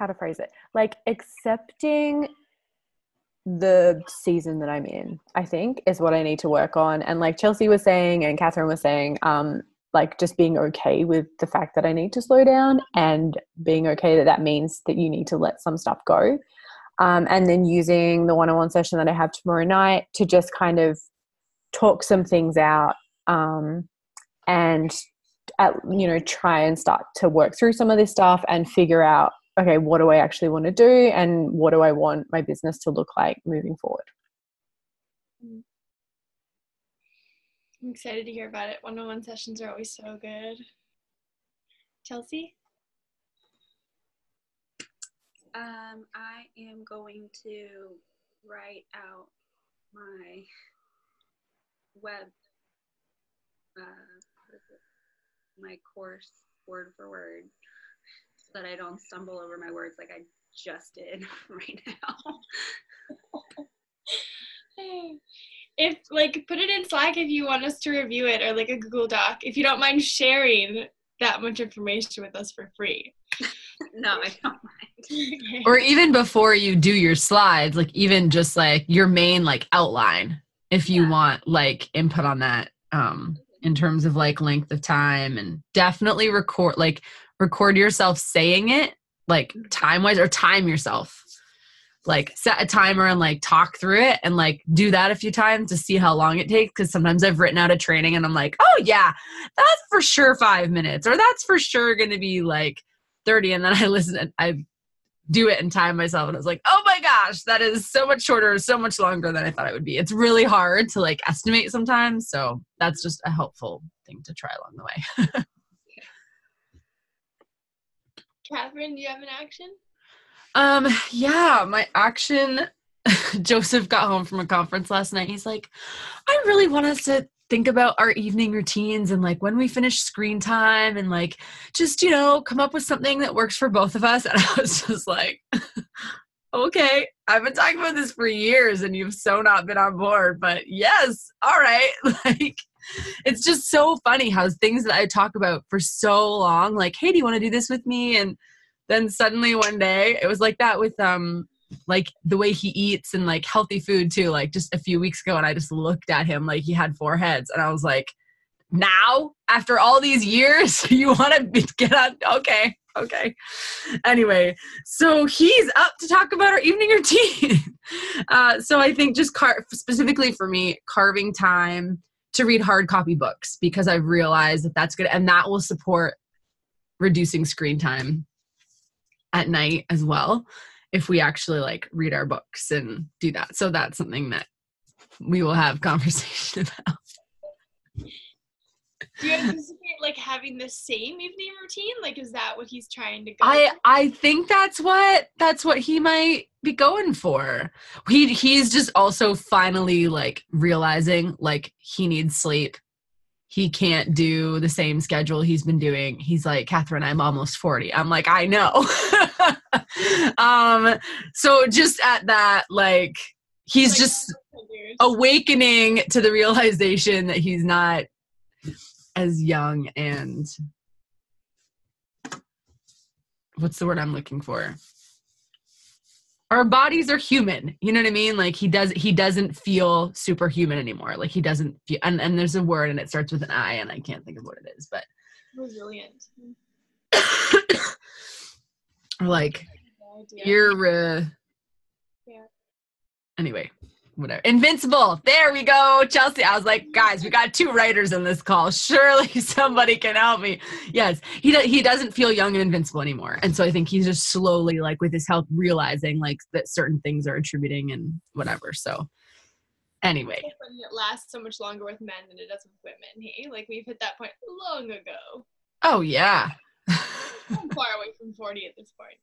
to phrase it? Like accepting the season that I'm in, I think, is what I need to work on. And like Chelsea was saying, and Catherine was saying, like just being okay with the fact that I need to slow down, and being okay that means that you need to let some stuff go. And then using the one-on-one session that I have tomorrow night to just kind of talk some things out, and try and start to work through some of this stuff and figure out, okay, what do I actually want to do, and what do I want my business to look like moving forward? I'm excited to hear about it. One-on-one sessions are always so good. Chelsea? I am going to write out my web, my course word for word, so that I don't stumble over my words like I just did right now. If like put it in Slack if you want us to review it, or like a Google Doc if you don't mind sharing that much information with us for free. No, I don't mind. Or even before you do your slides, like even just like your main like outline, if you want like input on that, in terms of like length of time, and definitely record yourself saying it, like time wise, or time yourself. Like set a timer and like talk through it and like do that a few times to see how long it takes. Cause sometimes I've written out a training and I'm like, oh yeah, that's for sure 5 minutes, or that's for sure going to be like 30. And then I listen and I do it and time myself. And I was like, oh my gosh, that is so much shorter, so much longer than I thought it would be. It's really hard to like estimate sometimes. So that's just a helpful thing to try along the way. Catherine, do you have an action? Yeah, my action, Joseph got home from a conference last night. He's like, I really want us to think about our evening routines and like when we finish screen time and like just, you know, come up with something that works for both of us. And I was just like, okay, I've been talking about this for years and you've so not been on board, but yes, all right. Like, it's just so funny how things that I talk about for so long, like, hey, do you want to do this with me? And then suddenly one day it was like that with like the way he eats and like healthy food too, like just a few weeks ago. And I just looked at him like he had 4 heads and I was like, now after all these years, you want to get on? Okay. Anyway, so he's up to talk about our evening routine. So I think just specifically for me, carving time to read hard copy books, because I've realized that that's good. And that will support reducing screen time at night as well, if we actually like read our books and do that. So that's something that we will have conversation about. Do you anticipate like having the same evening routine? Like, is that what he's trying to go I think that's what he might be going for. He's just also finally like realizing like he needs sleep. He can't do the same schedule he's been doing. He's like, Catherine, I'm almost 40. I'm like, I know. So just at that, like, he's like, just awakening to the realization that he's not as young and what's the word I'm looking for? Our bodies are human. You know what I mean? Like he doesn't feel superhuman anymore. Like he doesn't feel, and there's a word and it starts with an I and I can't think of what it is, but resilient. Or like anyway, whatever. Invincible. There we go. Chelsea. I was like, guys, we got 2 writers in this call. Surely somebody can help me. Yes. He doesn't feel young and invincible anymore. And so I think he's just slowly, like with his health, realizing like that certain things are attributing and whatever. So anyway. It lasts so much longer with men than it does with women. Hey, like we've hit that point long ago. Oh yeah. I'm far away from 40 at this point.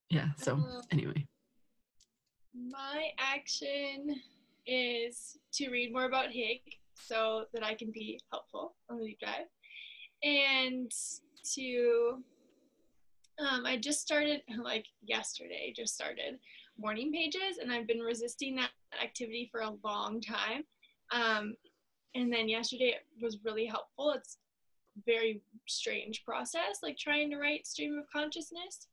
Yeah. So anyway. My action is to read more about Hig so that I can be helpful on the deep dive. And to, I just started, like yesterday, morning pages, and I've been resisting that activity for a long time. And then yesterday it was really helpful. It's a very strange process, like trying to write stream of consciousness.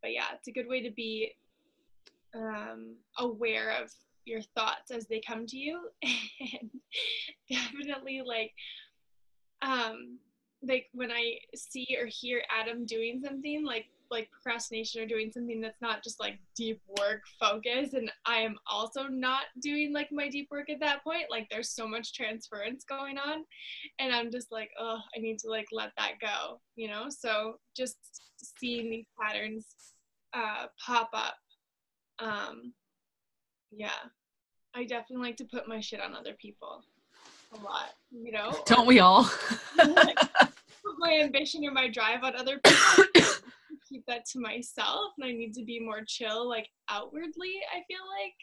But yeah, it's a good way to be aware of your thoughts as they come to you, and definitely like when I see or hear Adam doing something like procrastination or doing something that's not just like deep work focus, and I am also not doing like my deep work at that point, like there's so much transference going on and I'm just like, oh, I need to like let that go, you know? So just seeing these patterns pop up, yeah, I definitely like to put my shit on other people a lot, you know? Don't we all? Like, my ambition or my drive on other people. I keep that to myself, and I need to be more chill, like outwardly, I feel like,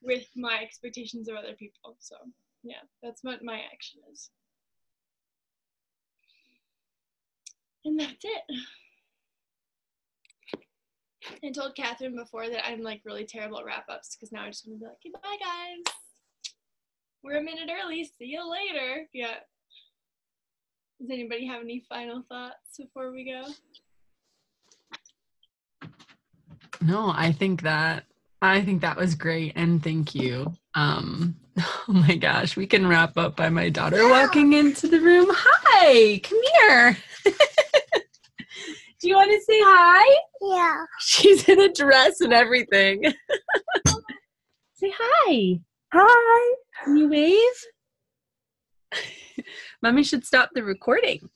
with my expectations of other people. So yeah, that's what my action is. And that's it. I told Catherine before that I'm like really terrible at wrap-ups, because now I just want to be like, okay, bye guys. We're a minute early. See you later. Yeah. Does anybody have any final thoughts before we go? No, I think that was great, and thank you. Oh my gosh, we can wrap up by my daughter walking into the room. Hi, come here. Do you want to say hi? Yeah. She's in a dress and everything. Say hi. Hi. Can you wave? Mommy should stop the recording.